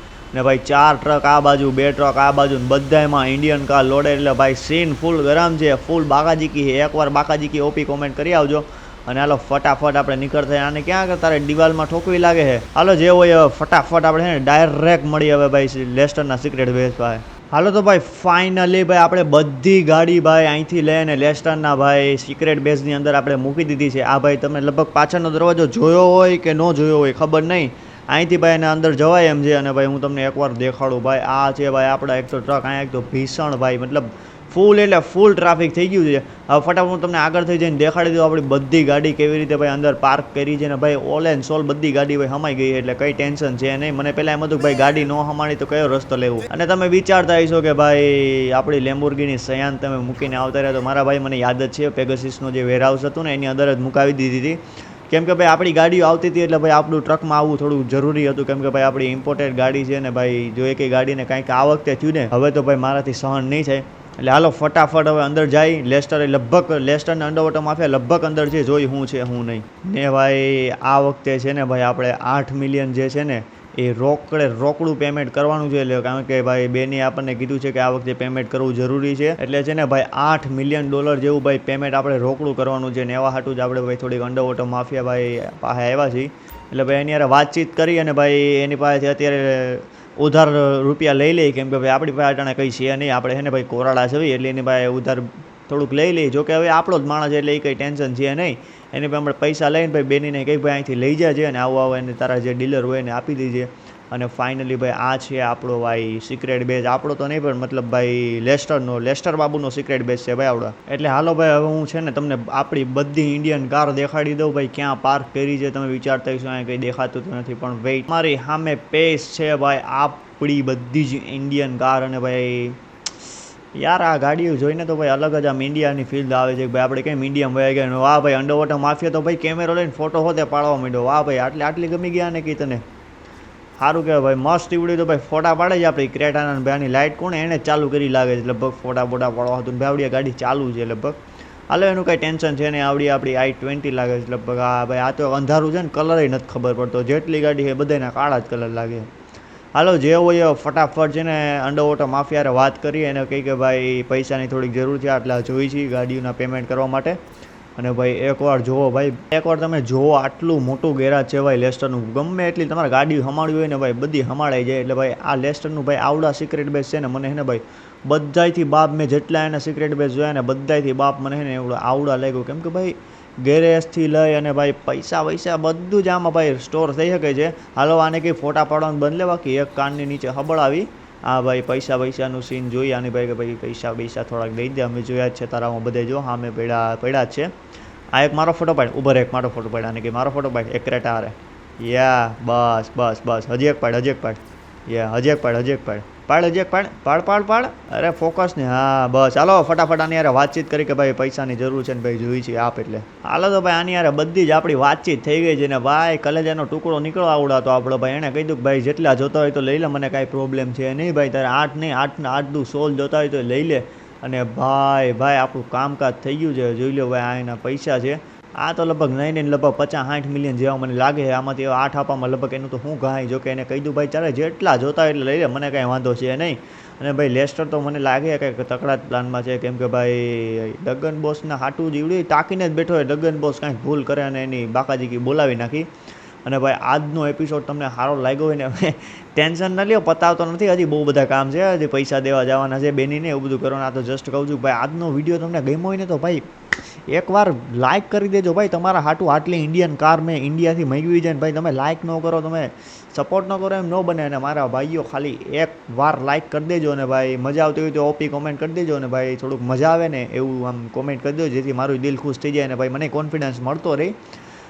ભાઈ 4 ટ્રક આ બાજુ 2 ટ્રક આ બાજુ બધામાં ઇન્ડિયન કાર લોડે એટલે ભાઈ સીન ફૂલ ગરમ છે, ફૂલ બાકાજીકી છે. એકવાર બાકાજીકી ઓપી કોમેન્ટ કરી આવજો અને હાલો ફટાફટ આપણે નીકળતા. આને ક્યાં તારે દિવાલમાં ઠોકવી લાગે છે. હાલો જે હોય ફટાફટ આપણે છે ને ડાયરેક્ટ મળી હવે ભાઈ લેસ્ટરના સિક્રેટ બેઝ પાસે. હાલો તો ભાઈ ફાઇનલી ભાઈ આપણે બધી ગાડી ભાઈ અહીંથી લઈને લેસ્ટરના ભાઈ સિક્રેટ બેઝની અંદર આપણે મૂકી દીધી છે. આ ભાઈ તમે લગભગ પાછળનો દરવાજો જોયો હોય કે ન જોયો હોય ખબર નહીં, અહીંથી ભાઈ એને અંદર જવાય એમ છે. અને ભાઈ હું તમને એકવાર દેખાડું ભાઈ આ છે ભાઈ આપણા એક તો ટ્રક, અહીંયા એક તો ભીષણ ભાઈ મતલબ ફૂલ એટલે ફૂલ ટ્રાફિક થઈ ગયું છે. હવે ફટાફટ હું તમને આગળ થઈ જઈને દેખાડી દઉં આપણી બધી ગાડી કેવી રીતે ભાઈ અંદર પાર્ક કરી છે ને ભાઈ ઓલ એન્ડ સોલ બધી ગાડી ભાઈ હમાઈ ગઈ એટલે કંઈ ટેન્શન છે નહીં. મને પહેલાં એમ હતું કે ભાઈ ગાડી ન હમાણી તો કયો રસ્તો લેવું, અને તમે વિચારતા હશો કે ભાઈ આપણી લેમ્બોર્ગિની સયાન તમે મૂકીને આવતા રહ્યા તો મારા ભાઈ મને યાદ જ છે પેગાસસનો જે વેરહાઉસ હતું ને એની અંદર જ મુકાવી દીધી હતી, કેમ કે ભાઈ આપણી ગાડીઓ આવતી હતી એટલે ભાઈ આપણું ટ્રકમાં આવવું થોડું જરૂરી હતું, કેમ કે ભાઈ આપણી ઇમ્પોર્ટેડ ગાડી છે ને ભાઈ જો એક ગાડીને કાંઈક આ વખતે થયું ને હવે તો ભાઈ મારાથી સહન નહીં થાય. એટલે હાલો ફટાફટ હવે અંદર જાય. લેસ્ટર લગભગ લેસ્ટરને અંડરવોટર માફિયા લગભગ અંદર છે, જોઈ હું છે હું નહીં ને ભાઈ. આ વખતે છે ને ભાઈ આપણે 8 મિલિયન જે છે ને એ રોકડું પેમેન્ટ કરવાનું છે, એટલે કારણ કે ભાઈ બેની આપણને કીધું છે કે આ વખતે પેમેન્ટ કરવું જરૂરી છે, એટલે છે ને ભાઈ $8 મિલિયન જેવું ભાઈ પેમેન્ટ આપણે રોકડું કરવાનું છે. ને એવા હાટું જ આપણે ભાઈ થોડીક અંડરવોટર માફિયા ભાઈ પાસે આવ્યા છીએ, એટલે ભાઈ એની યાર વાતચીત કરી અને ભાઈ એની પાસેથી અત્યારે ઉધાર રૂપિયા લઈ લઈએ, કેમ કે ભાઈ આપણી પાસે અટાણે કંઈ છે નહીં, આપણે છે ને ભાઈ કોરાડા છે એટલે એની પાસે ઉધાર થોડુંક લઈ લઈએ. જોકે હવે આપણો જ માણસ એટલે એ કંઈ ટેન્શન છે નહીં, એની પાસે આપણે પૈસા લઈને ભાઈ બેનીને કંઈ ભાઈ અહીંથી લઈ જાય છે અને આવો એને તારા જે ડીલર હોય એને આપી દીજે. અને ફાઇનલી ભાઈ આ છે આપણો ભાઈ સિક્રેટ બેઝ, આપણો તો નહીં પણ મતલબ ભાઈ લેસ્ટર બાબુનો સિક્રેટ બેઝ છે ભાઈ આવડો. એટલે હાલો ભાઈ હવે હું છે ને તમને આપણી બધી ઇન્ડિયન કાર દેખાડી દઉં ભાઈ ક્યાં પાર્ક કરી છે. તમે વિચારતા હશો અહીંયા કંઈ દેખાતું તો નથી પણ વેઇટ મારી સામે પેસ છે ભાઈ આપણી બધી જ ઇન્ડિયન કાર. અને ભાઈ યાર આ ગાડીઓ જોઈને તો ભાઈ અલગ જ આમ ઇન્ડિયાની ફીલ આવે છે કે ભાઈ આપણે કેમ ઇન્ડિયામાં વયા ગયા. વાહ ભાઈ અંડરવોટર માફિયા તો ભાઈ કેમેરો લઈને ફોટો હોતે પાડવા માંડ્યો. વાહ ભાઈ આટલી ગમી ગયા ને કે તને સારું કહેવાય ભાઈ મસ્ત ઈવડી તો ભાઈ ફોટા પાડે છે આપણી ક્રેટાના. ભાઈની લાઇટ કોણે એને જ ચાલુ કરી લાગે છે લગભગ ફોટા પાડવા હતું. ભાઈ આવડી ગાડી ચાલુ છે લગભગ, હાલો એનું કંઈ ટેન્શન છે ને. આપણી i20 લાગે છે લગભગ. હા ભાઈ આ તો અંધારું છે ને કલર નથી ખબર પડતો, જેટલી ગાડી છે બધાના કાળા જ કલર લાગે. હાલો જે હોય ફટાફટ છે ને અંડરવોટર માફિયારે વાત કરી એને કહી કે ભાઈ પૈસાની થોડીક જરૂર છે આટલા જોઈ છે ગાડીઓના પેમેન્ટ કરવા માટે. અને ભાઈ એકવાર જુઓ ભાઈ એકવાર તમે જુઓ આટલું મોટું ગેરાજ છે ભાઈ લેસ્ટરનું. ગમે એટલી તમારે ગાડી હમાડવી હોય ને ભાઈ બધી હમાડાઈ જાય. એટલે ભાઈ આ લેસ્ટરનું ભાઈ આવડા સિક્રેટ બેઝ છે ને મને હે ને ભાઈ બધાયથી બાપ મેં જેટલા એના સિક્રેટ બેઝ જોયા ને બધાયથી બાપ મને હે ને એવડું આવડા લાગ્યું, કેમ કે ભાઈ ગેરેજથી લઈ અને ભાઈ પૈસા બધું જ આમાં ભાઈ સ્ટોર થઈ શકે છે. હાલો આને કંઈ ફોટા પાડવાનું બંધ લે, બાકી એક કાનની નીચે હબળાવી આ ભાઈ પૈસાનું સીન જોઈ આની ભાઈ કે ભાઈ પૈસા થોડાક દઈ દે. અમે જોયા જ છે તારામાં બધે જો હા મેં પડ્યા જ છે. આ એક મારો ફોટો પાડ ઉભર, એક મારો ફોટો પાડ અને કે મારો ફોટો પાડ એક ક્રેટા હારે. યા બસ હજી એક પાડ યા હજી એક પાડ અરે ફોકસ ને. હા બસ હાલો ફટાફટ આની યાર વાતચીત કરી કે ભાઈ પૈસાની જરૂર છે ને ભાઈ જોઈ છે આપ. એટલે હાલો તો ભાઈ આની યાર બધી જ આપણી વાતચીત થઈ ગઈ છે ને ભાઈ કલેજાનો ટુકડો નીકળો આવડાતો આપણો ભાઈ. એને કહી દઉં કે ભાઈ જેટલા જોતા હોય તો લઈ લે, મને કાંઈ પ્રોબ્લેમ છે નહીં ભાઈ. તારે 8 નહીં 8 દુ 16 જોતા હોય તો લઈ લે. અને ભાઈ આપણું કામકાજ થઈ ગયું છે, જોઈ લો ભાઈ આ એના પૈસા છે. આ તો લગભગ નહીં લગભગ 50-60 મિલિયન જેવા મને લાગે છે. આમાંથી 8 આપવામાં લગભગ એનું તો હું ગાય. જો કે એને કહી દઉં ભાઈ ચાલે જેટલા જોતા હોય એટલે લઈ લે, મને કાંઈ વાંધો છે નહીં. અને ભાઈ લેસ્ટર તો મને લાગે કે તકડા જ પ્લાનમાં છે, કેમ કે ભાઈ ડગન બોસના હાટું જીવડી ટાંકીને જ બેઠો હોય. ડગન બોસ કાંઈક ભૂલ કરે અને એની બાકાજીકી બોલાવી નાખી. અને ભાઈ આજનો એપિસોડ તમને સારો લાગ્યો હોય ને ટેન્શન ન લ્યો, પતાવતો નથી, હજી બહુ બધા કામ છે, હજી પૈસા દેવા જવાના છે બેનીને એવું બધું કરવાના. તો જસ્ટ કહું છું ભાઈ આજનો વિડીયો તમને ગમ્યો હોય ને તો ભાઈ એકવાર લાઇક કરી દેજો ભાઈ, તમારા હાટું આટલી ઇન્ડિયન કાર મેં ઇન્ડિયાથી મંગાવી છે ને ભાઈ તમે લાઇક ન કરો, તમે સપોર્ટ ન કરો એમ ન બને. અને મારા ભાઈઓ ખાલી એકવાર લાઇક કરી દેજો ને ભાઈ, મજા આવતી હોય તો ઓપી કોમેન્ટ કરી દેજો ને ભાઈ, થોડુંક મજા આવે ને એવું આમ કોમેન્ટ કરી દેજો, જેથી મારું દિલ ખુશ થઈ જાય ને ભાઈ મને કોન્ફિડન્સ મળતો રહે.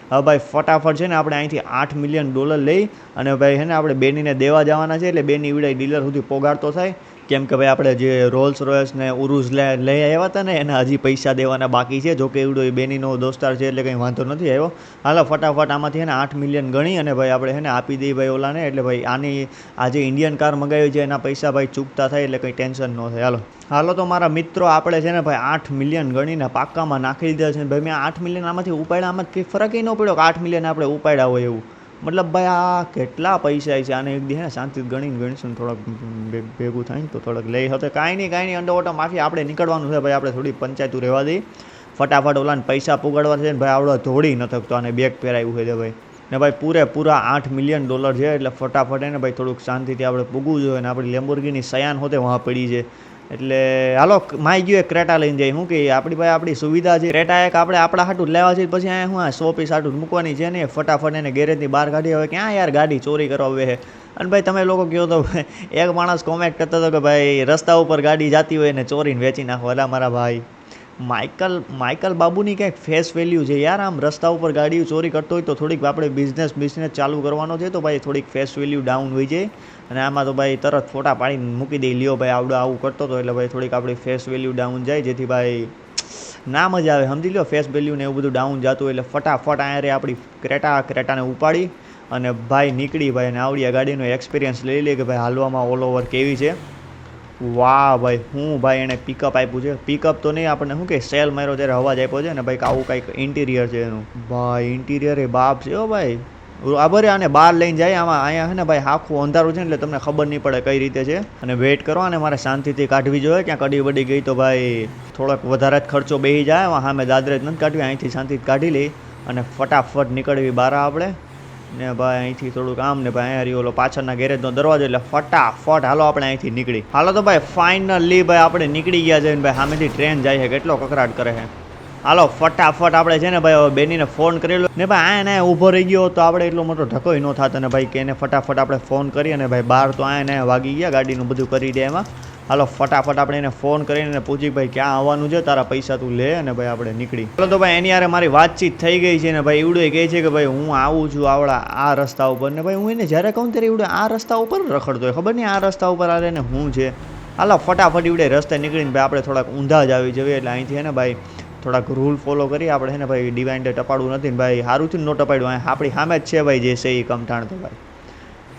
હવે ભાઈ ફટાફટ છે ને આપણે અહીંથી $8 મિલિયન લઈ અને ભાઈ છે ને આપણે બેનીને દેવા જવાના છે, એટલે બેની વિડાઈ ડીલર સુધી પોગાડતો થાય. કેમ કે ભાઈ આપણે જે રોલ્સ રોયસ ને ઉરુઝ લઈ આવ્યા હતા ને એના હજી પૈસા દેવાના બાકી છે. જોકે એવડો એ બેનીનો દોસ્તાર છે એટલે કંઈ વાંધો નથી આવ્યો. હાલો ફટાફટ આમાંથી છે ને 8 મિલિયન ગણી અને ભાઈ આપણે છે ને આપી દઈએ ભાઈ ઓલાને, એટલે ભાઈ આની આ જે ઇન્ડિયન કાર મંગાવી છે એના પૈસા ભાઈ ચૂકતા થાય એટલે કંઈ ટેન્શન ન થાય. હાલો તો મારા મિત્રો આપણે છે ને ભાઈ 8 મિલિયન ગણીને પાક્કામાં નાખી દીધા છે. ભાઈ મેં 8 મિલિયન આમાંથી ઉપાડ્યા, આમાં કંઈ ફરક ન પડ્યો કે 8 મિલિયન આપણે ઉપાડ્યા હોય એવું. મતલબ ભાઈ આ કેટલા પૈસા છે, આને એક દી હે શાંતિથી ગણીશું થોડાક ભેગું થાય ને તો થોડાક લઈ હતો. કાંઈ નહીં અંડરવોટર માફી આપણે નીકળવાનું છે ભાઈ, આપણે થોડી પંચાયતું રહેવા દઈએ. ફટાફટ ઓલાને પૈસા પુગાડવા છે ને ભાઈ આવડો ધોડી ન થકતો, આને બેગ પહેરાવ્યું છે ભાઈ ને ભાઈ પૂરેપૂરા $8 મિલિયન છે, એટલે ફટાફટ એને ભાઈ થોડુંક શાંતિથી આપણે પૂગવું જોઈએ. ને આપણી લેમ્બોર્ગિની સયાન હોતે વहाँ પડી છે, એટલે હાલો માઈ ગયું એક ક્રેટા લઈને જાય. શું કે આપણી ભાઈ આપણી સુવિધા છે, ક્રેટા એક આપણે આપણા હાટું લેવા છે, પછી અહીંયા શું 100 પીસ હાટું મૂકવાની છે ને ફટાફટ એને ગેરેજની બહાર કાઢી. હવે ક્યાં યાર ગાડી ચોરી કરવા આવે છે. અને ભાઈ તમે લોકો કહો તો એક માણસ કોમેન્ટ કરતો હતો કે ભાઈ રસ્તા ઉપર ગાડી જતી હોય ને ચોરીને વેચી નાખો. એટલે મારા ભાઈ માઇકલ બાબુની કંઈક ફેસ વેલ્યુ છે યાર, આમ રસ્તા ઉપર ગાડીઓ ચોરી કરતો હોય તો થોડીક આપણે બિઝનેસ ચાલુ કરવાનો છે તો ભાઈ થોડીક ફેસ વેલ્યુ ડાઉન હોય જાય. અને આમાં તો ભાઈ તરત ફોટા પાડીને મૂકી દઈ, લ્યો ભાઈ આવડો આવું કરતો હતો, એટલે ભાઈ થોડીક આપણી ફેસ વેલ્યુ ડાઉન જાય, જેથી ભાઈ ના મજા આવે. સમજી લો ફેસ વેલ્યુ ને એવું બધું ડાઉન જતું હોય, એટલે ફટાફટ અહીંયા રે આપણી ક્રેટાને ઉપાડી અને ભાઈ નીકળી ભાઈ. અને આવડી આ ગાડીનો એક્સપિરિયન્સ લઈ લે કે ભાઈ હાલવામાં ઓલ ઓવર કેવી છે. વાહ ભાઈ હું ભાઈ એને પિકઅપ આપ્યું છે, પિકઅપ તો નહીં આપણને શું કે સેલ માર્યો ત્યારે અવાજ આપ્યો છે ને ભાઈ આવું કંઈક ઇન્ટિરિયર છે એનું. ભાઈ ઇન્ટિરિયર એ બાપ છે હો ભાઈ. આભરે આને બહાર લઈને જાય, આમાં અહીંયા છે ને ભાઈ આખું અંધારું છે ને એટલે તમને ખબર નહીં પડે કઈ રીતે છે. અને વેઇટ કરો અને મારે શાંતિથી કાઢવી જોઈએ, ક્યાં કડી બડી ગઈ તો ભાઈ થોડોક વધારે જ ખર્ચો બેસી જાય. સામે દાદરે જ નથી કાઢવી, અહીંથી શાંતિથી કાઢી લઈ અને ફટાફટ નીકળવી બહાર આપણે ને ભાઈ અહીંથી થોડુંક આમ ને ભાઈ અહીંયા ઓલો પાછળના ગેરેજનો દરવાજો, એટલે ફટાફટ હાલો આપણે અહીંથી નીકળી. હાલો તો ભાઈ ફાઇનલી ભાઈ આપણે નીકળી ગયા છે ને ભાઈ સામેથી ટ્રેન જાય છે, કેટલો કકરાટ કરે છે. હાલો ફટાફટ આપણે છે ને ભાઈ હવે બેનીને ફોન કરેલો ને ભાઈ આને ઊભો રહી ગયો તો આપણે એટલો મોટો ઢકોઈ ન થાત. અને ભાઈ કે એને ફટાફટ આપણે ફોન કરી અને ભાઈ બહાર તો આને વાગી ગયા, ગાડીનું બધું કરી દે એમાં. હાલો ફટાફટ આપણે એને ફોન કરીને પૂછી ભાઈ ક્યાં આવવાનું છે, તારા પૈસા તું લે અને ભાઈ આપણે નીકળી. ચાલો તો ભાઈ એની યારે મારી વાતચીત થઈ ગઈ છે ને ભાઈ એવડું કહે છે કે ભાઈ હું આવું છું આવડા આ રસ્તા ઉપર ને ભાઈ હું એને જ્યારે કહું ત્યારે એવડે આ રસ્તા ઉપર રખડતો હોય, ખબર નહીં આ રસ્તા ઉપર આ ને હું છે. હાલો ફટાફટ એવડે રસ્તે નીકળીને ભાઈ આપણે થોડાક ઊંધા જ આવી જઈએ, એટલે અહીંથી ને ભાઈ થોડાક રૂલ ફોલો કરી આપણે છે ને ભાઈ ડિવાઇન્ડર ટપાડવું નથી ને ભાઈ સારું થયું ન ટપાડ્યું. આપણી સામે જ છે ભાઈ જે છે એ કમઠાણ તો ભાઈ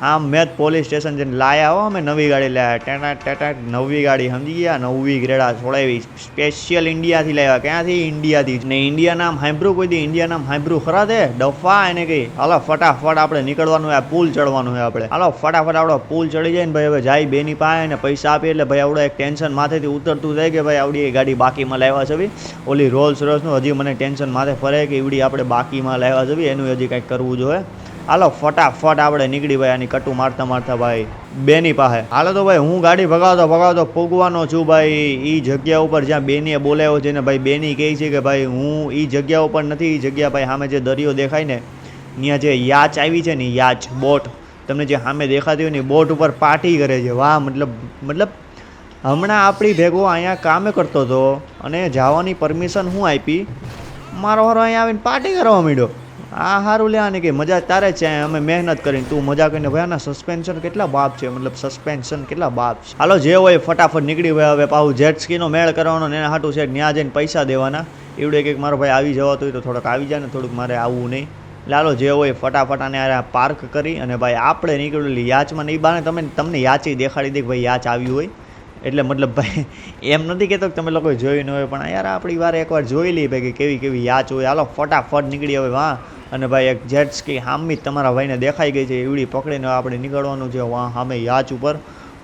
આમ મેં જ પોલીસ સ્ટેશન જઈને લાયા હો, અમે નવી ગાડી લાવ્યા, ટેટા નવી ગાડી સમજી ગયા, નવી ગ્રેડા છોડાવી સ્પેશિયલ ઇન્ડિયાથી લાવ્યા. ક્યાંથી? ઇન્ડિયાથી ને ઇન્ડિયા નામ સાંભળ્યું કોઈ દી? ઇન્ડિયા નામ સાંભળ્યું ખરા તે ડફા એને કહી. હાલો ફટાફટ આપણે નીકળવાનું હોય, પુલ ચડવાનું હોય આપણે. હાલો ફટાફટ આપણો પુલ ચડી જાય ને ભાઈ હવે જાય બેની પાસે ને પૈસા આપીએ એટલે ભાઈ આવડો એક ટેન્શન માથેથી ઉતરતું જાય કે ભાઈ આવડી એ ગાડી બાકીમાં લાવ્યા છે. ઓલી રોલ્સ રોયસનું હજી મને ટેન્શન માથે ફરે કે એવડી આપણે બાકીમાં લાવ્યા છે, એનું હજી કંઈક કરવું જોઈએ. હાલો ફટાફટ આપણે નીકળી ભાઈ આની કટુ મારતા ભાઈ બેની પાસે. હાલો તો ભાઈ હું ગાડી ભગાવતો પૂગવાનો છું ભાઈ એ જગ્યા ઉપર જ્યાં બેનીએ બોલાવ્યો છે ને ભાઈ બેની કહે છે કે ભાઈ હું એ જગ્યા ઉપર નથી. એ જગ્યા ભાઈ સામે જે દરિયો દેખાય ને ત્યાં જે યાચ આવી છે ને યાચ બોટ તમને જે સામે દેખાતી હોય ને બોટ ઉપર પાર્ટી કરે છે. વાહ મતલબ હમણાં આપણી ભેગો અહીંયા કામે કરતો હતો અને જવાની પરમિશન હું આપી, મારો હારો અહીંયા આવીને પાર્ટી કરવા માંડ્યો. આ સારું લેવાની કે મજા તારે છે, અમે મહેનત કરીને તું મજા કરીને ભાઈ આના સસ્પેન્શન કેટલા બાપ છે, મતલબ સસ્પેન્શન કેટલા બાપ છે. હાલો જે હોય ફટાફટ નીકળી ભાઈ હવે પાછું જેટ સ્કીનો મેળ કરવાનો ને એના હાટું છે ત્યાં જઈને પૈસા દેવાના. એવડે કંઈક મારો ભાઈ આવી જવાતો હોય તો થોડોક આવી જાય ને થોડુંક મારે આવવું નહીં. લાલો જે હોય ફટાફટ આને પાર્ક કરી અને ભાઈ આપણે નીકળેલી યાચમાં નહીં બાને તમને યાચી દેખાડી દે કે ભાઈ યાચ આવી હોય એટલે મતલબ ભાઈ એમ નથી કહેતો કે તમે લોકો જોઈ ન હોય પણ યાર આપણી વાર એકવાર જોઈ લઈએ ભાઈ કે કેવી યાચ હોય. હાલો ફટાફટ નીકળી હવે વાં અને ભાઈ એક જેટ સ્કી હામી તમારા ભાઈને દેખાઈ ગઈ છે એવડી પકડીને આપણે નીકળવાનું છે વાં સામે યાચ ઉપર.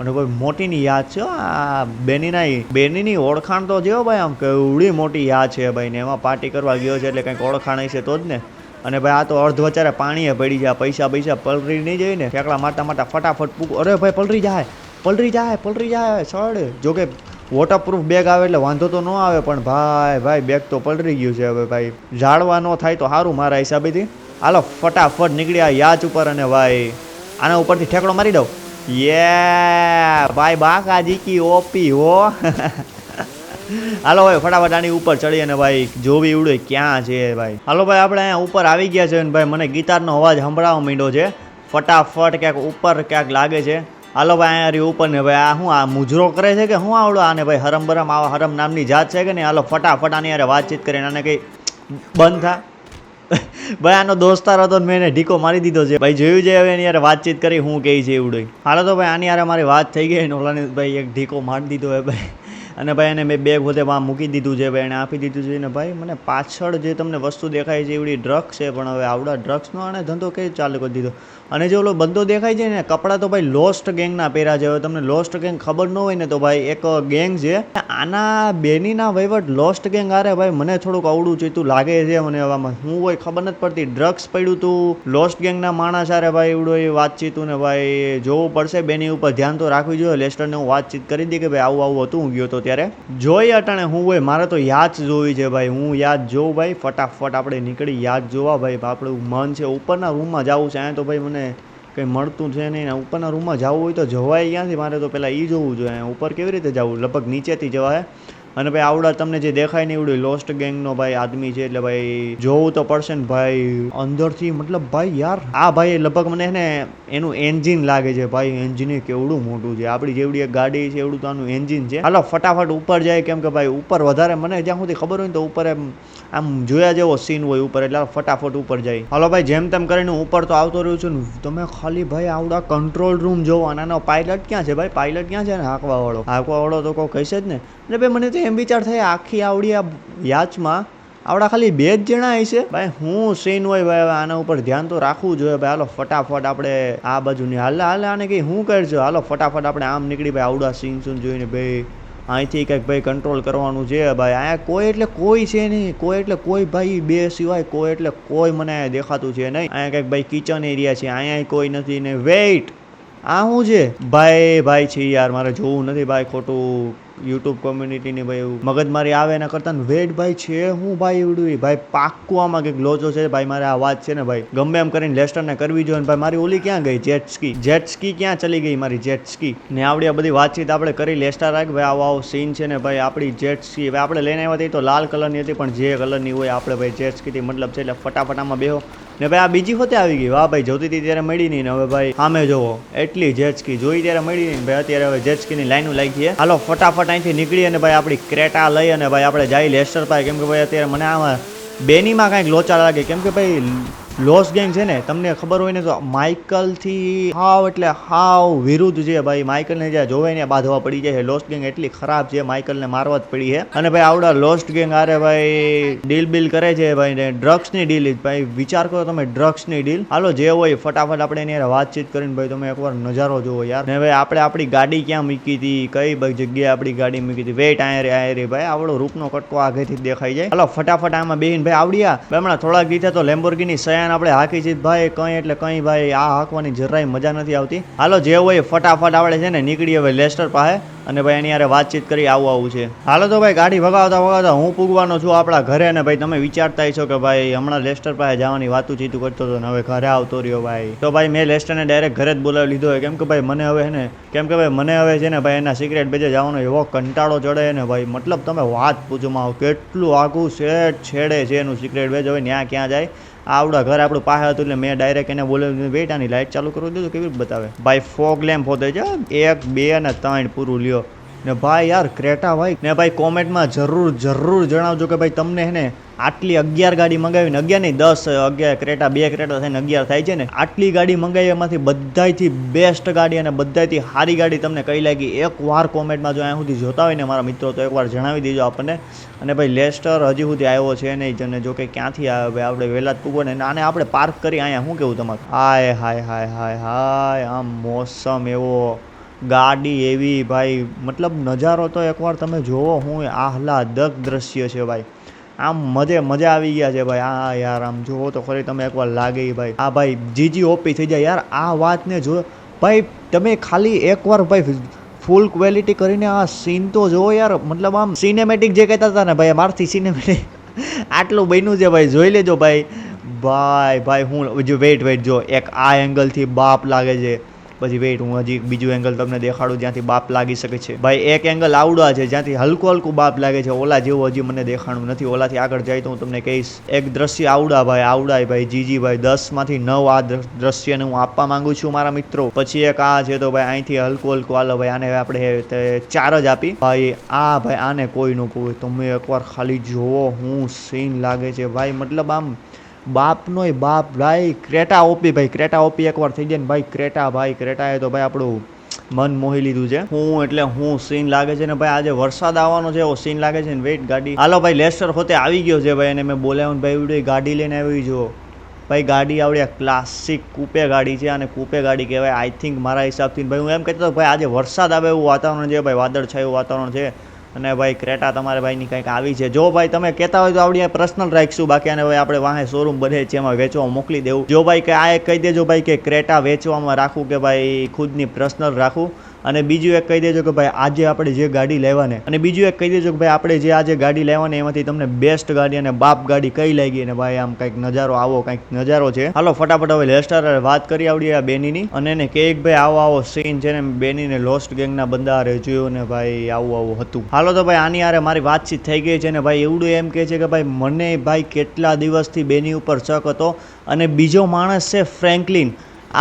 અને ભાઈ મોટીની યાદ છે આ બેનીની ઓળખાણ તો જેવો ભાઈ આમ કેવડી મોટી યાદ છે ભાઈ ને એમાં પાર્ટી કરવા ગયો છે એટલે કંઈક ઓળખાણ હશે તો જ ને. અને ભાઈ આ તો અર્ધ વચારે પાણીએ પડી જાય, પૈસા પલરી નહીં જાય ને ઠેકડા મારતા ફટાફટ પૂગ. અરે ભાઈ પલરી જાય સડ. જોકે વોટરપ્રૂફ બેગ આવે એટલે વાંધો તો ન આવે, પણ ભાઈ બેગ તો પલળી ગયું છે. હવે ભાઈ ઝાડવા ન થાય તો સારું મારા હિસાબેથી. હાલો ફટાફટ નીકળ્યા યાચ ઉપર, અને ભાઈ આના ઉપરથી ઠેકડો મારી દઉં. ભાઈ બાકા જીકી ઓપી હો. હાલો ભાઈ ફટાફટ આની ઉપર ચડી અને ભાઈ જોવી ઉડે ક્યાં છે ભાઈ. હાલો ભાઈ આપણે અહીંયા ઉપર આવી ગયા છે, અને ભાઈ મને ગિટારનો અવાજ સંભળાવવા માંડ્યો છે. ફટાફટ ક્યાંક ઉપર ક્યાંક લાગે છે. હાલો ભાઈ અહીંયા રહ્યું ઉપર ને ભાઈ આ શું આ મુજરો કરે છે કે શું આવડો આને ભાઈ હરમ આવા હરમ નામની જાત છે કે નહીં. હાલો ફટાફટ આની યારે વાતચીત કરીને આને કંઈ બંધ થા. ભાઈ આનો દોસ્તાર હતો ને મેં એને ઢીકો મારી દીધો છે ભાઈ. જોયું છે હવે એની યારે વાતચીત કરી હું કહે છે એવડું. હાલો તો ભાઈ આની યારે મારી વાત થઈ ગઈ ને ઓલાને ભાઈ એક ઢીકો મારી દીધો હે ભાઈ. અને ભાઈ એને મેં બેગ હોતે મૂકી દીધું છે ભાઈ, એને આપી દીધું છે ને ભાઈ. મને પાછળ જે તમને વસ્તુ દેખાય છે એવડી ડ્રગ્સ છે, પણ હવે આવડા ડ્રગ્સનો આને ધંધો કઈ ચાલુ કરી દીધો. અને જે ઓલો બંદો દેખાય છે ને કપડાં તો ભાઈ લોસ્ટ ગેંગના પહેર્યા છે. હવે તમને લોસ્ટ ગેંગ ખબર ન હોય ને તો ભાઈ એક ગેંગ છે આના બેનીના વહીવટ લોસ્ટ ગેંગ આરે ભાઈ મને થોડુંક અવડું ચીતું લાગે છે. મને હવામાં હું હોય ખબર નથી પડતી. ડ્રગ્સ પડ્યું તું લોસ્ટ ગેંગના માણસ આરે ભાઈ એવડો એ વાતચીતું ને ભાઈ જોવું પડશે. બેની ઉપર ધ્યાન તો રાખવી જોઈએ. લેસ્ટરને હું વાતચીત કરી દી કે ભાઈ આવું હતું હું ગયો તો ત્યારે જોઈ અટાણે હું હોય મારે તો યાદ જોવી છે ભાઈ. હું યાદ જોઉં ભાઈ. ફટાફટ આપણે નીકળી યાદ જોવા ભાઈ. આપણું મન છે ઉપરના રૂમમાં જવું છે. અહીંયા તો ભાઈ મને કંઈ મળતું છે નહીં. ઉપરના રૂમમાં જવું હોય તો જવાય ક્યાંથી? મારે તો પહેલાં એ જોવું જોઈએ. ઉપર કેવી રીતે જવું? લગભગ નીચેથી જવાય. અને ભાઈ આવડા તમને જે દેખાય નહીં એવડું લોસ્ટ ગેંગનો ભાઈ આદમી છે, એટલે ભાઈ જોવું તો પડશે ને ભાઈ અંદરથી. મતલબ ભાઈ યાર આ ભાઈ લગભગ મને ને એનું એન્જિન લાગે છે ભાઈ. એન્જિન કેવડું મોટું છે. આપણી જેવડી એક ગાડી છે એવડું તો આનું એન્જિન છે. હાલો ફટાફટ ઉપર જાય, કેમ કે ભાઈ ઉપર વધારે મને જ્યાં સુધી ખબર હોય ને તો ઉપર આમ જોયા જેવો સીન હોય ઉપર, એટલે ફટાફટ ઉપર જાય. હાલો ભાઈ જેમ તેમ કરીને ઉપર તો આવતો રહ્યું છું ને. તમે ખાલી ભાઈ આવડા કંટ્રોલ રૂમ જોવો. આનો પાયલટ ક્યાં છે ભાઈ? પાયલટ ક્યાં છે ને હાંકવાવાળો તો કોઈ કહેશે જ ને. એટલે ભાઈ મને તો એમ વિચાર થાય આખી આવડી આ યાચમાં આવડા ખાલી 2 જ જણા હશે ભાઈ. હું સીન હોય ભાઈ આના ઉપર ધ્યાન તો રાખવું જોઈએ ભાઈ. હાલો ફટાફટ આપણે આ બાજુની હાલે આને કંઈ શું કરજો. હાલો ફટાફટ આપણે આમ નીકળી ભાઈ. આવડા સીન જોઈને ભાઈ અહીંથી કંઈક ભાઈ કંટ્રોલ કરવાનું છે ભાઈ. અહીંયા કોઈ એટલે કોઈ છે નહીં. કોઈ એટલે કોઈ ભાઈ 2 સિવાય કોઈ એટલે કોઈ મને દેખાતું છે નહીં. અહીંયા કંઈક ભાઈ કિચન એરિયા છે. અહીંયા કોઈ નથી ને. વેઇટ આ શું છે ભાઈ છે યાર. મારે જોવું નથી ભાઈ ખોટું યુટ્યુબ કોમ્યુનિટીની ભાઈ મગજમારી આવે એના કરતાં વેટ ભાઈ છે હું ભાઈ એવડું ભાઈ પાક્કું આમાં કંઈક લોચો છે ભાઈ. મારે આ વાત છે ને ભાઈ ગમે એમ કરીને લેસ્ટરને કરવી જોઈએ ને ભાઈ. મારી ઓલી ક્યાં ગઈ જેટસ્કી ક્યાં ચલી ગઈ મારી જેટસ્કી ને? આવડી આ બધી વાતચીત આપણે કરી. લેસ્ટર રાખ ભાઈ આવો સીન છે ને ભાઈ. આપણી જેટસ્કી ભાઈ આપણે લઈને આવ્યા હતી તો લાલ કલરની હતી, પણ જે કલરની હોય આપણે ભાઈ જેટસ્કીથી મતલબ છે. એટલે ફટાફટ આમાં બેહો ને ભાઈ. આ બીજી હોતે આવી ગઈ. વાહ ભાઈ જોતી હતી ત્યારે મળી નહીં ને હવે ભાઈ સામે જોવો એટલી જેટસ્કી જોઈ ત્યારે મળી નહીં ભાઈ. અત્યારે હવે જેટસ્કીની લાઈનો લાગી છે. હાલો ફટાફટ અહીંથી નીકળી અને ભાઈ આપણી ક્રેટા લઈ અને ભાઈ આપણે જાય લેસ્ટર પાસે. કેમ કે ભાઈ અત્યારે મને આમાં બેનીમાં કાંઈક લોચા લાગે. કેમ કે ભાઈ લોસ ગેંગ છે ને તમને ખબર હોય ને તો માઇકલથી હાવ એટલે હાવ વિરુદ્ધ છે ભાઈ. માઇકલને જ્યાં જોવે ને બાંધવા પડી જાય છે. લોસ્ટ ગેંગ એટલી ખરાબ છે માઇકલને મારવા જ પડી છે. અને ભાઈ આવડા લોસ્ટ ગેંગ આરે ભાઈ ડીલ બિલ કરે છે ભાઈ ને ડ્રગ્સની ડીલ ભાઈ. વિચાર કરો તમે ડ્રગ્સની ડીલ. હાલો જે હોય ફટાફટ આપણે એની વાતચીત કરીને ભાઈ તમે એકવાર નજારો જોવો યાર. ને ભાઈ આપણે આપણી ગાડી ક્યાં મૂકી હતી? કઈ જગ્યાએ આપણી ગાડી મૂકી હતી? વેટ આયા રે ભાઈ. આવડો રૂપનો કટકો આગળથી દેખાઈ જાય. હાલો ફટાફટ આમાં બેહીને ભાઈ આવડ્યા ભાઈ હમણાં થોડાક દીધા તો લેમ્બોર્ગિની સયાન આપણે હાકી છે ભાઈ. કંઈ એટલે કંઈ ભાઈ આ હાંકવાની જરાય મજા નથી આવતી. હાલો જે હોય ફટાફટ આપણે છે ને નીકળીએ ભાઈ લેસ્ટર પાસે અને ભાઈ એની યારે વાતચીત કરી આવું છે. હાલો તો ભાઈ ગાડી ભગાવતા હું પૂગવાનો છું આપણા ઘરે. ને ભાઈ તમે વિચારતા છો કે ભાઈ હમણાં લેસ્ટર પાસે જવાની વાતું ચીતું કરતો હતો ને હવે ઘરે આવતો રહ્યો ભાઈ. તો ભાઈ મેં લેસ્ટરને ડાયરેક્ટ ઘરે જ બોલાવી લીધો હોય. કેમ કે ભાઈ મને હવે ને મને હવે છે ને ભાઈ એના સિક્રેટ બેજે જવાનો એવો કંટાળો ચડે ને ભાઈ. મતલબ તમે વાત પૂછોમાં કેટલું આઘું છેડે છે એનું સિક્રેટ બેજ. હવે ત્યાં ક્યાં જાય? આવડા ઘર આપણું પાસે હતું એટલે મેં ડાયરેક્ટ એને બોલાવી વેટ આની લાઇટ ચાલુ કરી દીધું. કેવી રીતે બતાવે ભાઈ? ફોગ લેમ્પ હોતે છે 1 2 અને 3 પૂરું લ્યો ને ભાઈ. યાર ક્રેટા ભાઈ ને ભાઈ કોમેન્ટમાં જરૂર જણાવજો કે ભાઈ તમને હે ને આટલી 11 ગાડી મંગાવીને 11 નહીં 10 11 ક્રેટા 2 ક્રેટા થઈને 11 થાય છે ને. આટલી ગાડી મંગાવી એમાંથી બધાયથી બેસ્ટ ગાડી અને બધાયથી સારી ગાડી તમને કઈ લાગી એકવાર કોમેન્ટમાં જો અહીંયા સુધી જોતા હોય ને મારા મિત્રો તો એકવાર જણાવી દેજો આપણને. અને ભાઈ લેસ્ટર હજી સુધી આવ્યો છે નહીં અને જો કે ક્યાંથી આવે ભાઈ આપણે વહેલા જ પૂગો ને આને આપણે પાર્ક કરી અહીંયા. શું કેવું તમારું? હાય આમ મોસમ એવો ગાડી એવી ભાઈ. મતલબ નજારો તો એકવાર તમે જોવો. હું આહલાદક દ્રશ્ય છે ભાઈ. આમ મજા આવી ગયા છે ભાઈ. આ યાર આમ જોવો તો ખરી તમે એકવાર લાગે ભાઈ. આ ભાઈ જીજી ઓપી થઈ જાય યાર આ વાતને જો ભાઈ. તમે ખાલી એકવાર ભાઈ ફૂલ ક્વોલિટી કરીને આ સીન તો જોવો યાર, મતલબ આમ સિનેમેટિક જે કહેતા હતા ને ભાઈ, મારથી સિનેમેટિક આટલું બન્યું છે ભાઈ, જોઈ લેજો ભાઈ. ભાઈ હું જો વેઇટ જો, એક આ એંગલથી બાપ લાગે છે, પછી વેઇટ હું હજી બીજું એંગલ તમને દેખાડું જ્યાંથી બાપ લાગી શકે છે ભાઈ. એક એંગલ આવડા છે જ્યાંથી હલકું બાપ લાગે છે, ઓલા જેવું હજી મને દેખાણું નથી, ઓલાથી આગળ જાય તો હું તમને કહીશ. એક દ્રશ્ય આવડા ભાઈ જીજી ભાઈ 10માંથી 9 આ દ્રશ્યને હું આપવા માંગુ છું મારા મિત્રો. પછી એક આ છે તો ભાઈ અહીંથી હલકું હાલો ભાઈ, આને આપણે 4 જ આપી ભાઈ. આ ભાઈ આને કોઈ ન કોઈ, તમે એકવાર ખાલી જોવો હું સીન લાગે છે ભાઈ, મતલબ આમ બાપનો બાપ ભાઈ. ક્રેટા ઓપી ભાઈ, ક્રેટા ઓપી એકવાર થઈ જાય ને ભાઈ, ક્રેટાએ તો ભાઈ આપણું મન મોહી લીધું છે. હું એટલે હું સીન લાગે છે ને ભાઈ, આજે વરસાદ આવવાનો છે એવો સીન લાગે છે ને. વેઇટ ગાડી હાલો ભાઈ, લેસ્ટર હોતે આવી ગયો છે ભાઈ, અને મેં બોલાવ્યું ને ભાઈ વિડીયો ગાડી લઈને આવી જો ભાઈ. ગાડી આવડે ક્લાસિક કૂપે ગાડી છે, અને કૂપે ગાડી કહેવાય આઈ થિંક મારા હિસાબથી. ભાઈ હું એમ કહેતો ભાઈ આજે વરસાદ આવે એવું વાતાવરણ છે ભાઈ, વાદળછાયું વાતાવરણ છે. અને ભાઈ ક્રેટા તમારે ભાઈની કંઈક આવી છે. જો ભાઈ તમે કહેતા હોય તો આવડી પર્સનલ રાખીશું, બાકી આને ભાઈ આપણે વાહે શોરૂમ બધે છે એમાં વેચવા મોકલી દેવું. જો ભાઈ કે આ એક કહી દેજો ભાઈ કે ક્રેટા વેચવામાં રાખું કે ભાઈ ખુદની પર્સનલ રાખું. અને બીજું એક કહી દેજો કે ભાઈ આજે આપણે જે ગાડી લેવાને, અને બીજું એક કહી દેજો કે ભાઈ આપણે જે આજે ગાડી લેવાની એમાંથી તમને બેસ્ટ ગાડી અને બાપ ગાડી કઈ લાગી. અને ભાઈ આમ કંઈક નજારો આવો કંઈક નજારો છે. હાલો ફટાફટ હવે લેસ્ટર વાત કરી આવડી આ બેનીની, અને એને કે ભાઈ આવો સીન છે ને બેનીને લોસ્ટ ગેંગના બંદા હારે જોયો ને ભાઈ આવું હતું. હાલો તો ભાઈ આની હારે મારી વાતચીત થઈ ગઈ છે ને ભાઈ એવડું એમ કહે છે કે ભાઈ મને ભાઈ કેટલા દિવસથી બેની ઉપર શક હતો. અને બીજો માણસ છે ફ્રેન્કલિન.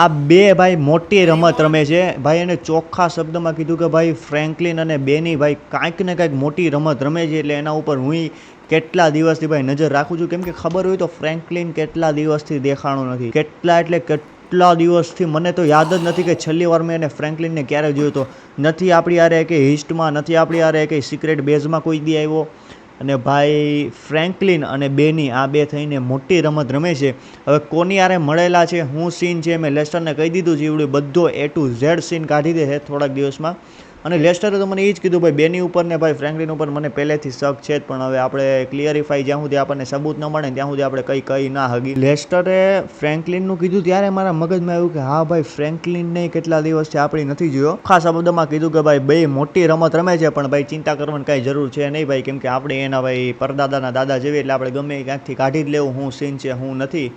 આ બે ભાઈ મોટી રમત રમે છે ભાઈ, એને ચોખ્ખા શબ્દમાં કીધું કે ભાઈ ફ્રેન્કલિન અને બેની ભાઈ કાંઈક ને કાંઈક મોટી રમત રમે છે. એટલે એના ઉપર હું કેટલા દિવસથી ભાઈ નજર રાખું છું, કેમ કે ખબર હોય તો ફ્રેન્કલિન કેટલા દિવસથી દેખાણો નથી. કેટલા દિવસથી મને તો યાદ જ નથી કે છેલ્લી વાર મેં એને ફ્રેન્કલિનને ક્યારે જોયો તો નથી. આપણી યારે કે હિસ્ટમાં નથી, આપણી યારે કે સિક્રેટ બેઝમાં કોઈ દી આવ્યો. અને ભાઈ ફ્રેન્કલિન અને બેની આ બે થઈને મોટી રમત રમે છે. હવે કોની યારે મળેલા છે, હું સીન છે, મેં લેસ્ટરને કહી દીધું છે એવડું બધો A to Z સીન કાઢી દે છે થોડાક દિવસમાં. અને લેસ્ટરે તો મને એ જ કીધું ભાઈ બેની ઉપર ને ભાઈ ફ્રેન્કલિન ઉપર મને પહેલેથી શક છે જ, પણ હવે આપણે ક્લિયરિફાઈ જ્યાં સુધી આપણને સબૂત ન મળે ત્યાં સુધી આપણે કહી ના હગી. લેસ્ટરે ફ્રેન્કલિનનું કીધું ત્યારે મારા મગજમાં આવ્યું કે હા ભાઈ ફ્રેન્કલિન નહીં કેટલા દિવસથી આપણી નથી જોયો. ખાસ શબ્દમાં કીધું કે ભાઈ બે મોટી રમત રમે છે, પણ ભાઈ ચિંતા કરવાની કાંઈ જરૂર છે નહીં ભાઈ, કેમ કે આપણે એના ભાઈ પરદાદાના દાદા જેવી, એટલે આપણે ગમે ક્યાંકથી કાઢી જ લેવું હું સીન છે હું નથી.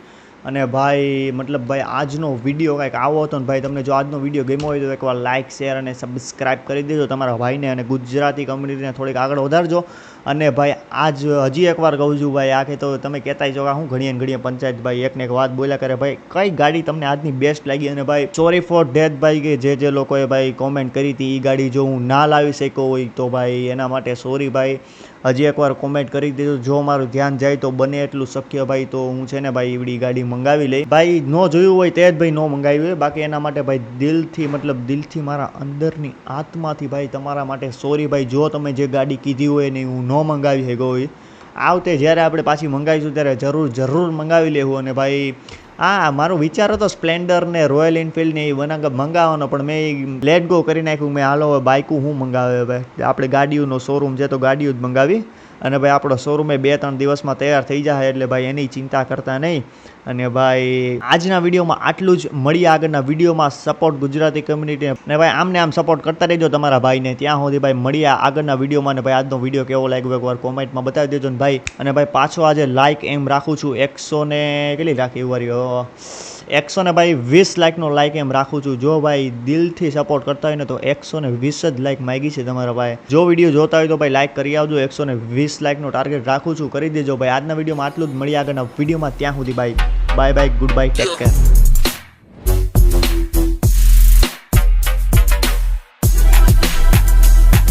અને ભાઈ મતલબ ભાઈ આજનો વિડીયો કાંઈક આવો હતો ને ભાઈ, તમને જો આજનો વિડીયો ગમ્યો હોય તો એકવાર લાઇક શેર અને સબસ્ક્રાઈબ કરી દેજો તમારા ભાઈને, અને ગુજરાતી કમ્યુનિટીને થોડીક આગળ વધારજો. અને ભાઈ આજ હજી એકવાર કહું છું ભાઈ, આ કે તો તમે કહેતા છો કે હું ઘણીએ પંચાયત ભાઈ એકને એક વાત બોલ્યા કરે ભાઈ, કઈ ગાડી તમને આજની બેસ્ટ લાગી. અને ભાઈ સોરી ફોર ડેથ ભાઈ, કે જે લોકોએ ભાઈ કોમેન્ટ કરી હતી એ ગાડી જો હું ના લાવી શક્યો હોય તો ભાઈ એના માટે સોરી ભાઈ. હજી એકવાર કોમેન્ટ કરી દીધું, જો મારું ધ્યાન જાય તો બને એટલું શક્ય ભાઈ તો હું છે ને ભાઈ એવડી ગાડી મંગાવી લઈ. ભાઈ ન જોયું હોય તે જ ભાઈ ન મંગાવી હોય, બાકી એના માટે ભાઈ દિલથી મારા અંદરની આત્માથી ભાઈ તમારા માટે સોરી ભાઈ. જો તમે જે ગાડી કીધી હોય ને હું ન મંગાવી શક્યો હોય, આવતે જ્યારે આપણે પાછી મંગાવીશું ત્યારે જરૂર મંગાવી લેવું. અને ભાઈ હા મારો વિચાર હતો સ્પ્લેન્ડર ને રોયલ એનફિલ્ડ ને એ મંગાવવાનો, પણ મેં લેટ ગો કરી નાખ્યું. મેં હાલો બાઇકું હું મંગાવે ભાઈ, આપણે ગાડીઓનો શોરૂમ છે તો ગાડીઓ જ મંગાવી. અને ભાઈ આપણો શોરૂમ 2-3 દિવસમાં તૈયાર થઈ જાય, એટલે ભાઈ એની ચિંતા કરતા નહીં. અને ભાઈ આજના વિડીયોમાં આટલું જ. મળીએ આગળના વિડીયોમાં. સપોર્ટ ગુજરાતી કમ્યુનિટી, ને ભાઈ આમને આમ સપોર્ટ કરતા રહેજો તમારા ભાઈને. ત્યાં સુધી ભાઈ મળીએ આગળના વિડીયોમાં. ને ભાઈ આજનો વિડીયો કેવો લાગ્યો એકવાર કોમેન્ટમાં બતાવી દેજો ને ભાઈ. અને ભાઈ પાછો આજે લાઇક એમ રાખું છું 100 ને કેટલી રાખી વારી 120 લાઇકનો લાઇક એમ રાખું છું. જો ભાઈ દિલથી સપોર્ટ કરતા હોય ને તો 120 જ લાઇક માગી છે તમારા ભાઈ. જો વિડીયો જોતા હોય તો ભાઈ લાઇક કરી આવજો. 120 લાઇકનો ટાર્ગેટ રાખું છું, કરી દેજો ભાઈ. આજના વિડીયોમાં આટલું જ. મળીએ આગળના વિડીયોમાં. ત્યાં સુધી bye good bye, take care.